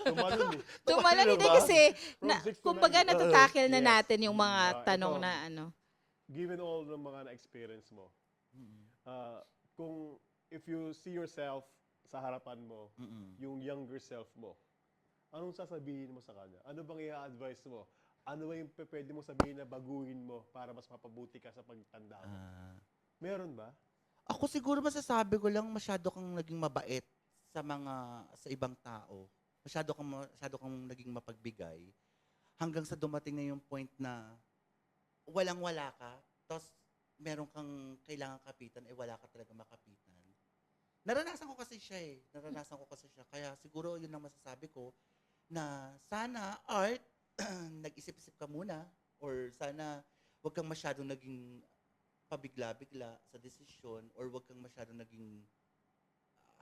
A: Tumalon eh.
B: Tumalon
C: Diba?
B: hindi kasi,
A: From 6 to
B: kumbaga
A: 9.
B: natatakil na
A: Yes.
B: natin yung mga tanong
A: Ito,
B: na
A: given all ng mga na-experience mo, kung if you see yourself sa harapan mo, yung younger self mo, anong sasabihin mo sa kanya? Ano bang i-advise mo? Ano ba yung pwede mo sabihin na baguhin mo para mas mapabuti ka sa pagtanda mo? Meron ba?
C: Ako siguro masasabi ko lang masyado kang naging mabait sa ibang tao. Masyado kang naging mapagbigay hanggang sa dumating na yung point na walang-wala ka, tapos meron kang kailangan kapitan, wala ka talaga makapitan. Naranasan ko kasi siya. Kaya siguro yun ang masasabi ko na sana, Art, nag-isip-isip ka muna or sana wag kang masyadong naging pabigla-bigla sa desisyon or wag kang masyadong naging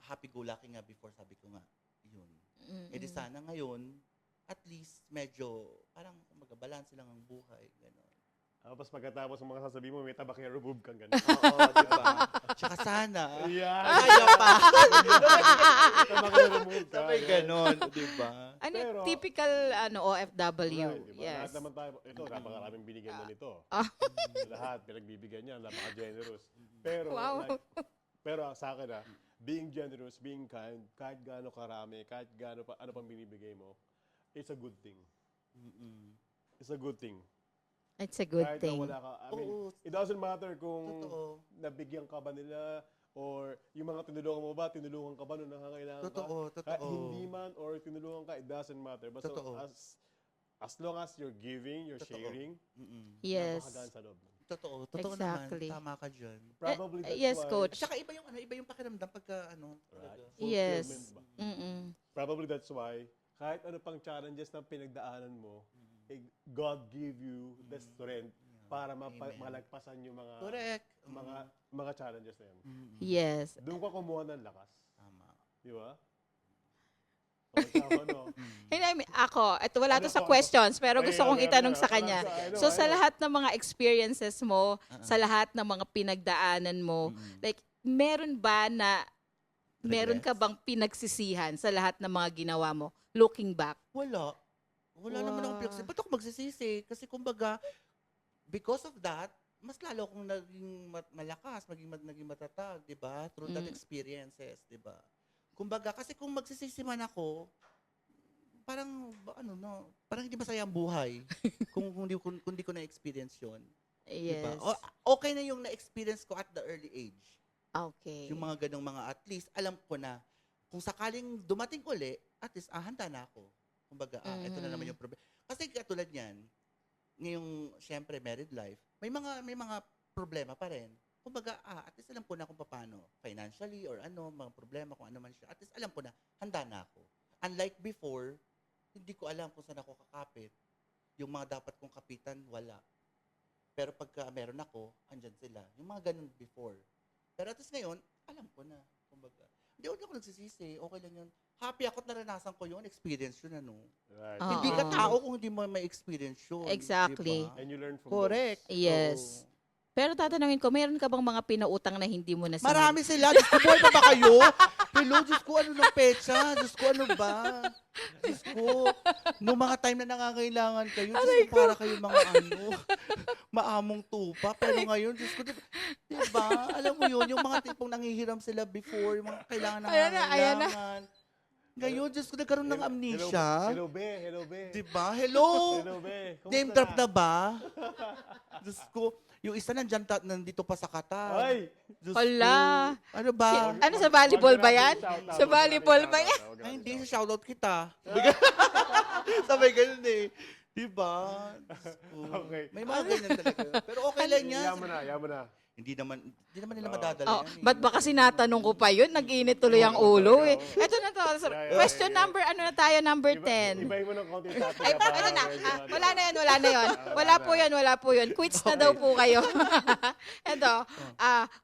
C: happy-go-lucky nga before, sabi ko nga, yun. E di sana ngayon, at least medyo parang magabalanse lang ang buhay, gano'n.
A: Tapos pagkatapos ng mga sasabihin mo, may tabakero boob kang ganun.
C: Oo, di ba? Tsaka sana,
A: Yeah.
C: kaya pa.
A: Tabakero boob ka.
C: Sabay gano'n, di ba?
A: Pero-
B: typical OFW.
A: Right, diba?
B: Yes.
A: Lahat naman tayo, ito, napakaraming binigyan mo nito. Lahat, pinagbibigyan niya, napaka-generous. Pero,
B: Wow.
A: pero sa akin being generous, being kind, kahit gaano karami, kahit gaano pa, ano pang binibigay mo, it's a good thing. It's a good thing.
B: It's a good
A: Kahit
B: thing.
A: na wala ka, I mean,
C: Oo.
A: it doesn't matter kung
C: Totoo.
A: nabigyan ka ba nila or yung mga tinulungan ka ba nung nangangailangan
C: Totoo,
A: ka?
C: totoo.
A: Kahit hindi man or tinulungan ka, it doesn't matter. Basta
C: Totoo.
A: as long as you're giving, you're
C: Totoo.
A: sharing,
B: Yes.
A: napakagaan sa loob.
C: Totoo
B: Exactly.
C: naman. Tama ka dyan.
A: Probably that's
B: yes,
A: why,
B: Coach.
C: At saka iba yung pakiramdam pagka talaga.
B: Yes.
A: fulfillment ba?
B: Mm-mm.
A: Probably that's why, kahit ano pang challenges na pinagdaanan mo, God give you the strength para
C: Amen.
A: malagpasan yung mga
C: Correct.
A: mga challenges na yan.
B: Yes.
A: Doon ka kumuha ng lakas.
C: Tama.
A: Di ba? Okay, tama, no?
B: Hindi, I mean, ako, ito wala to
A: Ano,
B: sa
A: ano?
B: questions, pero gusto
A: Ayun,
B: kong
A: ayun,
B: itanong
A: ayun.
B: sa kanya.
A: I know,
B: So
A: I
B: sa
A: know.
B: lahat ng mga experiences mo, sa lahat ng mga pinagdaanan mo, like, meron ba na, meron ka
C: Regrets?
B: bang pinagsisihan sa lahat ng mga ginawa mo, looking back?
C: Wala. Wala naman akong
B: Wow.
C: pinagsisisi. Ba't ako magsisisi? Kasi kumbaga, because of that, mas lalo akong naging malakas, naging matatag, di ba? Through that experiences, di ba? Kumbaga, kasi kung magsisisi man ako, parang, parang hindi masaya ang buhay kung di ko na-experience yun.
B: Yes.
C: Diba? Okay na yung na-experience ko at the early age.
B: Okay.
C: Yung mga ganong mga, at least, alam ko na, kung sakaling dumating uli, at least, handa na ako. Kumbaga, ito na naman yung problema. Kasi katulad yan, ngayong, syempre, married life, may mga problema pa rin. Kumbaga, at least alam ko na kung paano, financially or mga problema, kung ano man siya. At least alam ko na, handa na ako. Unlike before, hindi ko alam kung saan ako kakapit. Yung mga dapat kong kapitan, wala. Pero pagka meron ako, andyan sila. Yung mga ganun before. Pero at least ngayon, alam ko na. Kumbaga, hindi ako nagsisisi. Okay lang yun. Happy ako at naranasan ko yun. Experience yun,
A: Right.
B: Oo.
C: Hindi ka tao kung hindi mo may experience yun.
B: Exactly.
C: Diba?
A: And you learn from
C: Correct.
B: Yes. Pero tatanungin ko, meron ka bang mga pinautang na hindi mo na
C: Marami sila. Diyos ko, buhay pa ba kayo? Hello, Diyos ko, ano ng pecha? Diyos ko, ano ba? Diyos ko, noong mga time na nangangailangan kayo, Diyos ko, para kayo mga maamong tupa. Pero ngayon, Diyos ko, diba? Alam mo yun, yung mga tipong nanghihiram sila before, yung mga kailangan
B: Ayan na, ayan na.
C: nangangailangan. Ngayon, Diyos ko, nagkaroon ng amnesia.
A: Hello, be. Hello, be.
C: Diba? Hello?
A: Hello, be. Kumusta
C: Name drop na ba? Diyos ko, yung isa nandito pa sa Qatar.
A: Ay!
C: Diyos
B: Hala.
C: ko. Ano ba?
B: Ano, sa volleyball ba yan? Sa volleyball ba yan?
C: Ay, hindi. Sa shoutout kita. Sabay ganun eh. Diba? Diyos ko.
A: Okay.
C: May mga ganyan talaga. Pero okay lang yan.
A: Yaman na.
C: Hindi naman nila madadala
B: Oh,
C: yan eh.
B: ba't ba kasi natanong ko pa yun? Nag-init tuloy ang ulo eh. Ito na to.
A: Yeah,
B: Question
A: yeah.
B: number, ano na tayo? Number 10.
A: Ibahin mo ng konti yung topic.
B: Ay, ito na. Wala na yun, wala na yun. Wala po yun. Quits na daw po kayo. Ito.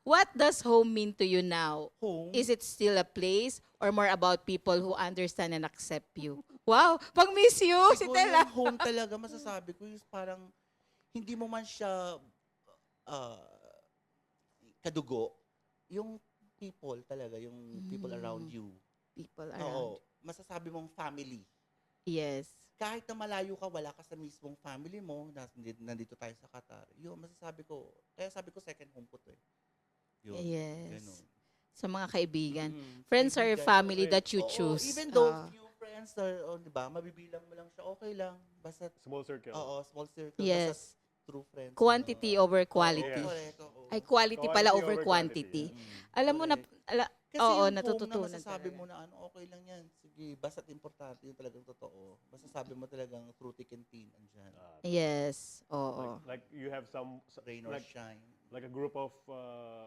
B: What does home mean to you now?
C: Home.
B: Is it still a place or more about people who understand and accept you? Wow, pag-miss you, si
C: Siguro
B: Tela.
C: yung home talaga, masasabi ko, is parang hindi mo man siya kadugo. Yung people talaga, yung people around you.
B: People
C: Oo,
B: around.
C: masasabi mong family.
B: Yes.
C: Kahit na malayo ka, wala ka sa mismong family mo, nandito tayo sa Qatar, yun, masasabi ko, kaya sabi ko second home ko to eh. Yun,
B: Yes.
C: ganun.
B: Sa mga kaibigan.
C: Mm-mm.
B: Friends or
C: Kaibigan,
B: family
C: okay.
B: that you
C: Oo,
B: choose.
C: even though
B: Ah.
C: few friends are, di ba, mabibilang mo lang siya, okay lang. Basta,
A: Small circle.
C: small circle.
B: Yes.
C: Basta true friends.
B: Quantity over quality.
A: Yes.
C: Correct, oo.
B: Ay, quality pala over quantity. Alam mo na,
C: Kasi
B: oo,
C: yung
B: natututunan
C: home na masasabi
B: talaga.
C: mo na okay lang yan. Sige, basta't importante yun talagang totoo. Masasabi mo talagang through thick and thin, andyan.
B: Yes. Oo.
A: Like you have
C: Rain or
A: like
C: shine.
A: like a group of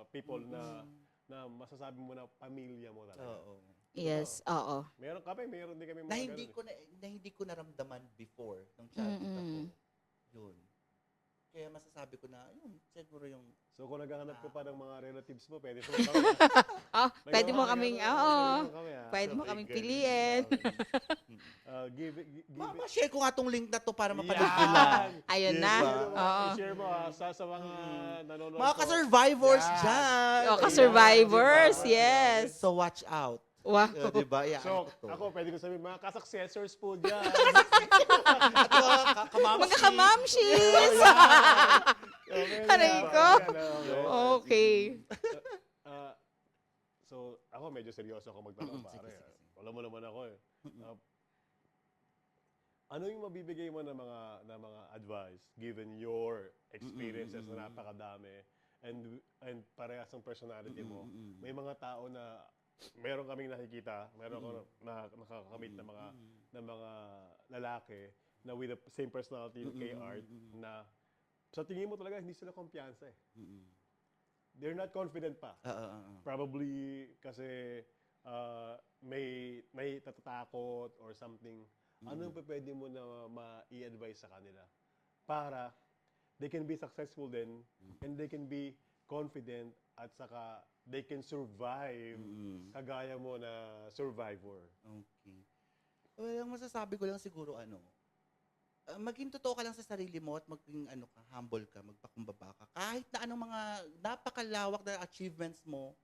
A: people
C: Mm.
A: na masasabi mo na pamilya mo talaga.
C: Oo.
B: Yes. Oo.
A: Meron din kami mga
C: Na
A: ganun
C: hindi ko naramdaman before nung childhood ako. Yun. Kaya masasabi ko na, yun, siguro yung
A: So kung naghahanap ka pa ng mga relatives mo, pwede mo kami.
B: Pwede mo kaming, pwede mo
A: Okay,
B: kaming
A: good.
B: piliin.
A: Give it.
C: Mama, share ko nga tong link na to para mapanood
A: Yan!
C: nila.
B: Ayun
C: Diba?
B: na.
A: I-share mo,
B: Oo.
A: I-share mo sa mga nanonood
C: Mga
A: ko.
C: ka-survivors
A: Yan.
C: dyan.
B: O, ka-survivors,
A: Diba?
B: yes.
C: So watch out.
B: Wow.
C: Diba? Yeah,
A: So,
C: to.
A: ako pwede ko sabihin, mga ka-successors po dyan.
C: At mga kamamsi.
B: Mga kamamshis! Aray ko. Okay.
A: So, ako medyo seryoso ako magtanong,
C: Sige,
A: pare.
C: sige, sige.
A: Alam mo naman ako eh. Ano yung mabibigay mo ng mga advice given your experiences na napakadami and parehas ang personality mo? May mga tao na meron kaming nakikita, meron ko na nakakamit ng mga lalaki na with the same personality kay Art na sa tingin mo talaga hindi sila kumpiyansa eh. They're not confident pa. Probably kasi may natatakot or something. Ano yung pwede mo na ma-i-advise sa kanila para they can be successful then and they can be confident at saka they can survive kagaya mo na survivor.
C: Okay. Well, ang masasabi ko lang siguro maging totoo ka lang sa sarili mo at maging humble ka, magpakumbaba ka. Kahit na anong mga napakalawak na achievements mo,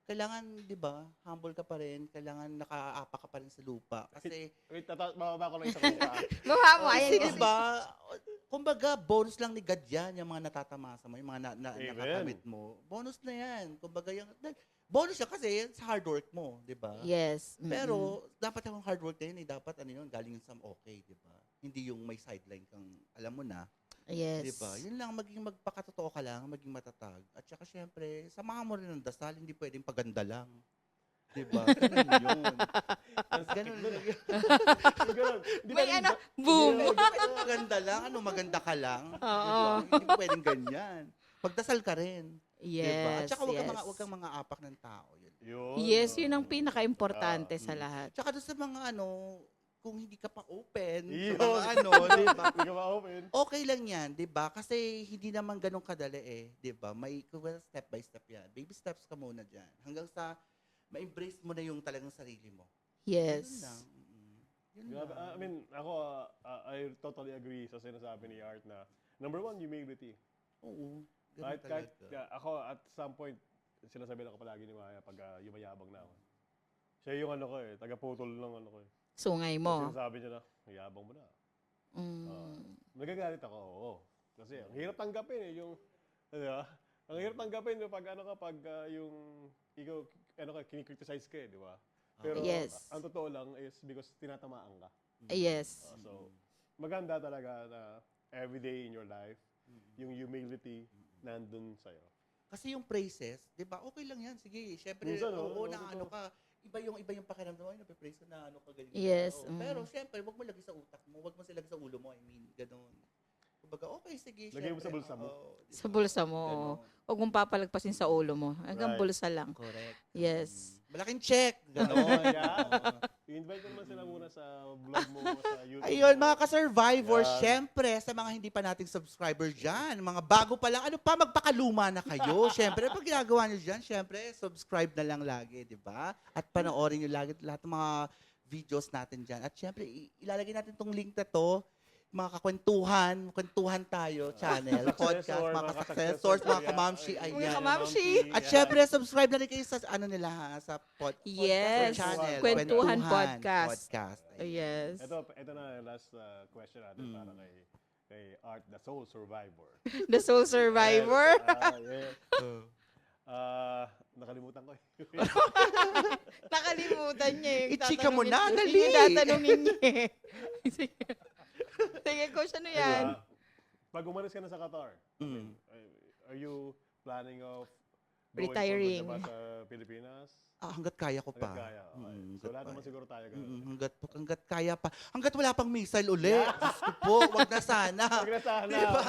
C: kailangan, di ba, humble ka pa rin, kailangan nakaapa ka pa rin sa lupa. Kasi,
A: Wait, bababa ko lang isang lupa.
B: Baba mo,
C: kasi
B: ayan
C: di
B: kasi.
C: ba, kumbaga, bonus lang ni God yan, yung mga natatamasa mo, yung mga
A: Amen.
C: nakakamit mo. Bonus na yan. Kumbaga, bonus siya kasi sa hard work mo, di ba?
B: Yes.
C: Pero, dapat yung hard work na yun, dapat galing yun sa okay, di ba? Hindi yung may sideline kang, alam mo na,
B: Yes.
C: di ba? Yun lang, magpakatotoo ka lang, maging matatag. At saka, syempre, samahan mo rin ng dasal, hindi pwedeng paganda lang. Di ba? Ganun yun. Ganun lang yun.
A: Ganun.
B: May boom.
C: Hindi pwedeng maganda lang, maganda ka lang.
B: Oo.
C: Hindi pwedeng ganyan. Magdasal ka rin.
B: Yes.
C: Diba? At saka
B: yes.
C: wag kang mga apak ng tao. Yun.
B: Yes, yun ang pinaka-importante sa lahat.
C: Tsaka doon sa mga kung hindi ka pa open,
A: Yun.
C: sa mga di ba?
A: Hindi ka ma-open.
C: Okay lang yan, di ba? Kasi hindi naman ganun kadali di ba? May step by step yan. Baby steps ka muna dyan. Hanggang sa ma-embrace mo na yung talagang sarili mo.
B: Yes.
C: Yun lang. Yun
A: Grabe.
C: lang.
A: I mean, ako, I totally agree sa sinasabi ni Art na number one, humility.
C: Oo. Ganun
A: Kahit
C: talaga.
A: ako at some point, sinasabi ako palagi ni Maya pag yumayabang na ako. Siya yung taga-putol ng ko eh.
B: Sungay mo.
A: Sinasabi niya na, yabang mo na. Nagagalit ako, oo. Kasi ang hirap tanggapin eh, yung, di ba? Ang hirap tanggapin yung pag yung, ikaw, kinikriticize ka eh, di ba? Pero
B: Yes.
A: ang totoo lang is because tinatamaan ka.
B: Yes.
A: So, maganda talaga na everyday in your life, yung humility nandun sa'yo.
C: Kasi yung praises, 'di ba? Okay lang 'yan. Sige, syempre
A: Minsan,
C: oo na
A: totoo.
C: ka, iba yung pakiramdam mo, ay nape-praise ka na ka ganyan.
B: Yes,
C: Oo. Pero syempre, wag mo lagi sa utak mo, wag mo silagay sa ulo mo, I mean, ganoon. Kumbaga, okay, sige,
A: Lagay mo
C: syempre,
A: sa bulsa mo.
C: diba?
B: Sa bulsa mo.
C: Ganon.
B: Huwag mong papalagpasin sa ulo mo. Hanggang
A: Right.
B: bulsa lang.
C: Correct.
B: Yes.
C: Malaking check. Ganon.
A: Yeah. I-invite ko naman sila muna sa vlog mo, sa YouTube.
C: Ayun,
A: mo.
C: mga ka-survivors,
A: Yan.
C: syempre, sa mga hindi pa nating subscriber dyan, mga bago pa lang, magpakaluma na kayo. Syempre, pag ginagawa nyo dyan, syempre, subscribe na lang lagi, di ba? At panoorin nyo lagi lahat ng mga videos natin dyan. At syempre, ilalagay natin tong link na to mga kwentuhan tayo, channel, podcast,
A: Successor,
C: mga
A: mga
C: successors, mga
A: successor,
C: kamamshi,
A: yeah.
B: Mga
C: ayan.
B: kamamshi.
C: At syempre, subscribe na rin kayo sa ano nila ha, sa
B: Yes.
C: channel.
B: Kwentuhan Podcast.
C: Ayan.
B: Yes.
A: Ito na last question natin para kay Art, the Soul Survivor.
B: The Soul Survivor.
A: Nakalimutan ko eh.
B: Nakalimutan niya yung
C: Ichika mo na,
B: tatanungin-
C: dali.
B: Yung tatanungin niya eh. Sige. Sige, coach, ano yan?
A: Pag umalis ka na sa Qatar,
C: Mm.
A: are you planning of going
B: Retiring.
A: for good na ba sa Pilipinas?
C: Hanggat kaya ko pa.
A: Hanggat kaya. Okay. So lahat naman siguro tayo ganun.
C: Hanggat kaya pa. Hanggat wala pang missile uli. Diyos ko po, wag na sana.
A: Huwag na sana.
C: Diba?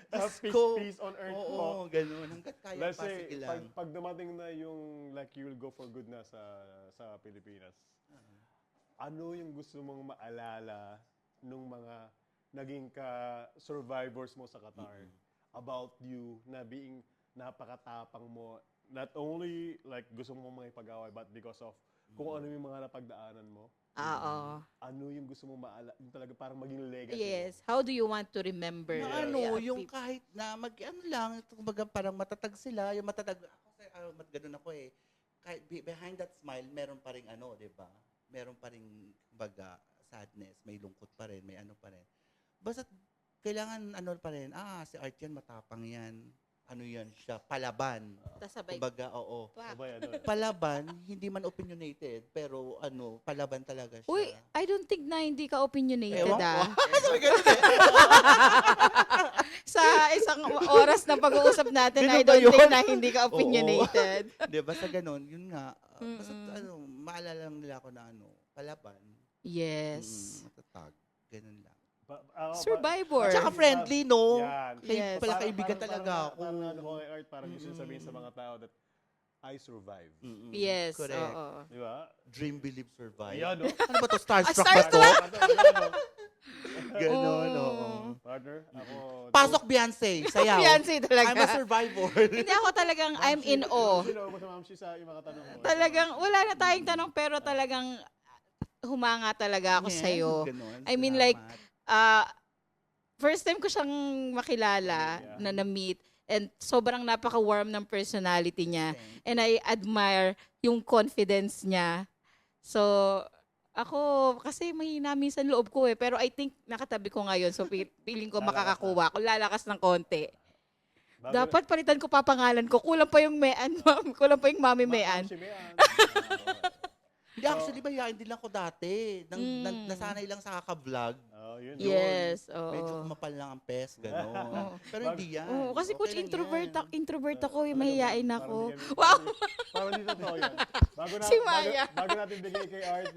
A: Peace,
C: Diyos ko.
A: peace on earth po.
C: Oo, ganun. Hanggat kaya
A: Let's
C: pa,
A: say,
C: sige lang.
A: pag dumating na yung like you will go for good na sa Pilipinas, ano yung gusto mong maalala nung mga naging ka-survivors mo sa Qatar about you na being napakatapang mo, not only like gusto mo makipag-away but because of kung ano yung mga napagdaanan mo,
B: Oo.
A: ano yung gusto mo maalala, yung talaga parang maging legacy
B: Yes. How do you want to remember?
C: Na
B: Yeah,
C: yung kahit na ano lang, kumbaga parang matatag sila, yung matatag, ako ganun ako eh. Kahit behind that smile, meron pa rin ano, di ba? Meron pa rin, kumbaga, sadness, may lungkot pa rin, may ano pa rin. Basta, kailangan ano pa rin, si Art yan, matapang yan. Ano yan siya, palaban.
B: Tas sabay.
C: Kumbaga, oo.
B: Pak.
A: Sabay, ano,
C: Palaban, hindi man opinionated, pero ano, palaban talaga siya.
B: Uy, I don't think na hindi ka opinionated
C: Ewan ko.
B: ah.
C: Sabi ganun eh.
B: Sa isang oras na pag-uusap natin,
C: Ganun
B: I
C: ba
B: don't think
C: yun?
B: na hindi ka opinionated.
C: Di ba, sa ganun, yun nga. Basta ano, maalala lang nila ako na ano, palaban.
B: Yes.
C: Matatag. Ganun lang.
B: Survivor.
C: Tsaka friendly, no?
A: Yan.
B: Yes.
C: Pala kaibigan talaga ako.
A: Parang ano ko kay Art, parang gusto niya sabihin sa mga tao that I survived.
B: Yes,
C: Correct.
B: oo.
A: Di ba?
C: Dream, believe, survive.
A: Ayan, no?
C: Ano ba to? Starstruck ba
B: Starstruck?
C: to? Ganon,
B: Oh.
C: oo.
A: Partner, ako...
C: Pasok Beyonce, sayaw.
B: Beyonce talaga.
C: I'm a survivor.
B: Hindi ako talagang I'm in awe.
A: Sino ba sa Mamshi sa yung mga tanong mo?
B: Talagang, wala na tayong tanong, pero talagang humanga talaga ako
C: Yes,
B: sa'yo.
C: ganon,
B: I mean,
C: salamat.
B: like, first time ko siyang makilala,
A: Yeah.
B: na na-meet, and sobrang napaka-warm ng personality niya. And I admire yung confidence niya. So, ako, kasi mahina minsan loob ko eh. Pero I think nakatabi ko ngayon. So, feeling ko
A: Lalakas
B: makakakuha. Kung lalakas ng konti.
A: Bago-
B: Dapat palitan ko papangalan ko. Kulang pa yung Mean, ma'am. Kulang pa yung Mami Mean.
A: Mamshi Mean.
C: Hindi, actually, mahihain din lang ako dati. Nasanay lang sa kaka-vlog.
A: Oh, yun.
B: Yes.
C: Medyo
B: Oo.
C: kumapal lang ang pes, gano'n.
B: Oo.
C: Pero hindi yan.
B: Oo, kasi
C: Okay
B: coach,
C: lang yan.
B: introvert ako. Yung mahihain ako.
A: Parang
B: Wow!
A: Parang hindi totoo yan.
B: Si Maya.
A: Bago natin bigay kay Art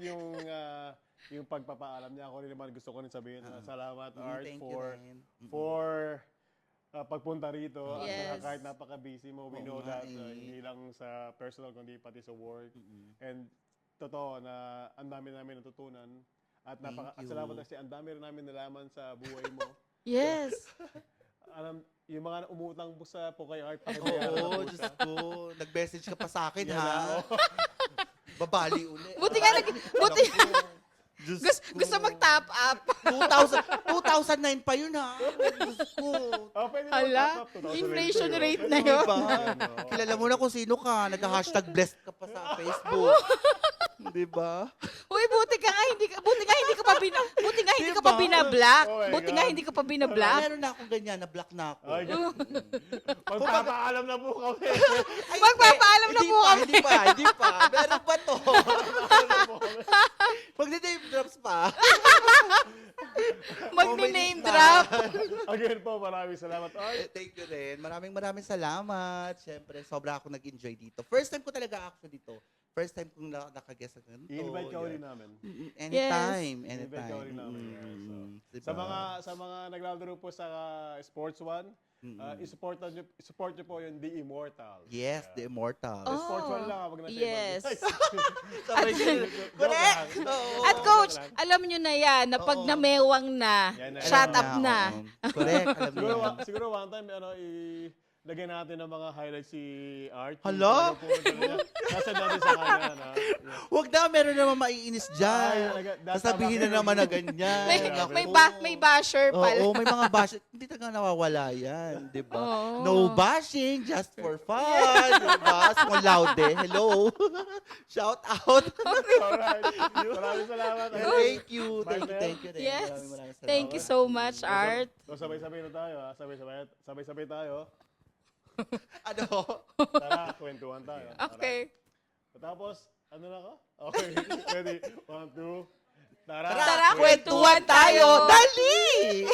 A: yung pagpapaalam niya, ako rin naman gusto ko rin sabihin, salamat Art
C: Thank you,
A: for
C: Ryan.
A: for pagpunta rito.
B: Yes.
A: At kahit napaka-busy mo, we
C: Oo
A: know
C: nga
A: that
C: eh.
A: hindi lang sa personal, kundi pati sa work. And totoo na ang dami namin natutunan. At
C: Thank
A: at
C: you.
A: salamat kasi ang dami rin namin nalaman sa buhay mo.
B: Yes.
A: Alam, yung mga umutang po po kay Art,
C: Oo,
A: pakibayaran na po
C: Diyos
A: siya.
C: ko. Nag-message ka pa sa akin,
A: Yan
C: ha?
A: na, oh.
C: Babali uli.
B: Buti nga, buti,
C: Diyos
B: gusto
C: ko.
B: mag-top up.
C: 2009 pa yun, ha? Diyos ko.
A: Oh, pwede
B: Hala,
A: mo tap up, 2022
B: inflation
A: yun.
B: rate
A: Pwede
B: na
A: mo
B: yun.
C: Diba?
A: Yan, oh.
C: Kilala mo na kung sino ka. Nag-hashtag blessed ka pa sa Facebook. Diba?
B: Uy, buti nga hindi ka pa
C: Diba?
B: binablock.
A: Oh my
B: Buti nga
A: God.
B: hindi ka pa binablock.
C: Meron na akong ganyan, na-block na ako.
A: Ay, ganun. Magpapaalam na po kami.
C: Ay,
B: Magpapaalam na
C: hindi
B: po
C: pa,
B: kami.
C: Hindi pa. Meron pa to. Mag-name drops pa.
B: Mag-name drop.
A: Again po, maraming salamat, Art.
C: Thank you rin. Maraming salamat. Siyempre, sobra ako nag-enjoy dito. First time ko talaga actually dito. First time kong nakag-guest sa ganito.
A: I-invite ka
C: Yun.
A: ulit namin.
C: Anytime.
A: I-invite ka
C: Anytime.
A: ulit namin.
C: Diba?
A: Sa mga naglalaro po sa Sports One, support niyo po yung The Immortals.
C: Yes, the immortal.
B: Oh.
A: Sports One lang kapag nasa
B: Yes.
C: Sabay ganun.
A: Correct!
B: At coach, alam nyo na yan, na pag
C: Oo.
B: namewang na,
A: Yan na,
B: shut
A: yan
B: up na.
C: Oo. Correct, alam mo
A: Siguro,
C: yan.
A: siguro one time, lagyan natin ng mga highlights si Art.
C: Hala?
A: Nasa natin sa kanya na.
C: Huwag na, meron naman maiinis
A: Ay,
C: dyan.
A: talaga,
C: Sasabihin na naman na ganyan.
B: May basher pala.
C: Oo, may mga bash. Hindi talaga nawawala yan, di ba?
B: Oo.
C: No bashing, just for fun. Di ba? Small laude. Hello. Shout out.
A: Alright. Maraming salamat.
C: Thank you.
A: Partner?
C: Thank you.
B: Yes.
C: Maraming salamat.
B: Thank you so much, Art.
A: So, sabay-sabay na tayo. Ha? Sabay-sabay tayo.
C: Ano?
A: Tara, kwentuhan tayo.
B: Okay.
A: Tapos, ano na ka? Okay. Ready? 1, 2. Tara.
B: Tara,
C: Kwentuhan tayo. Dali!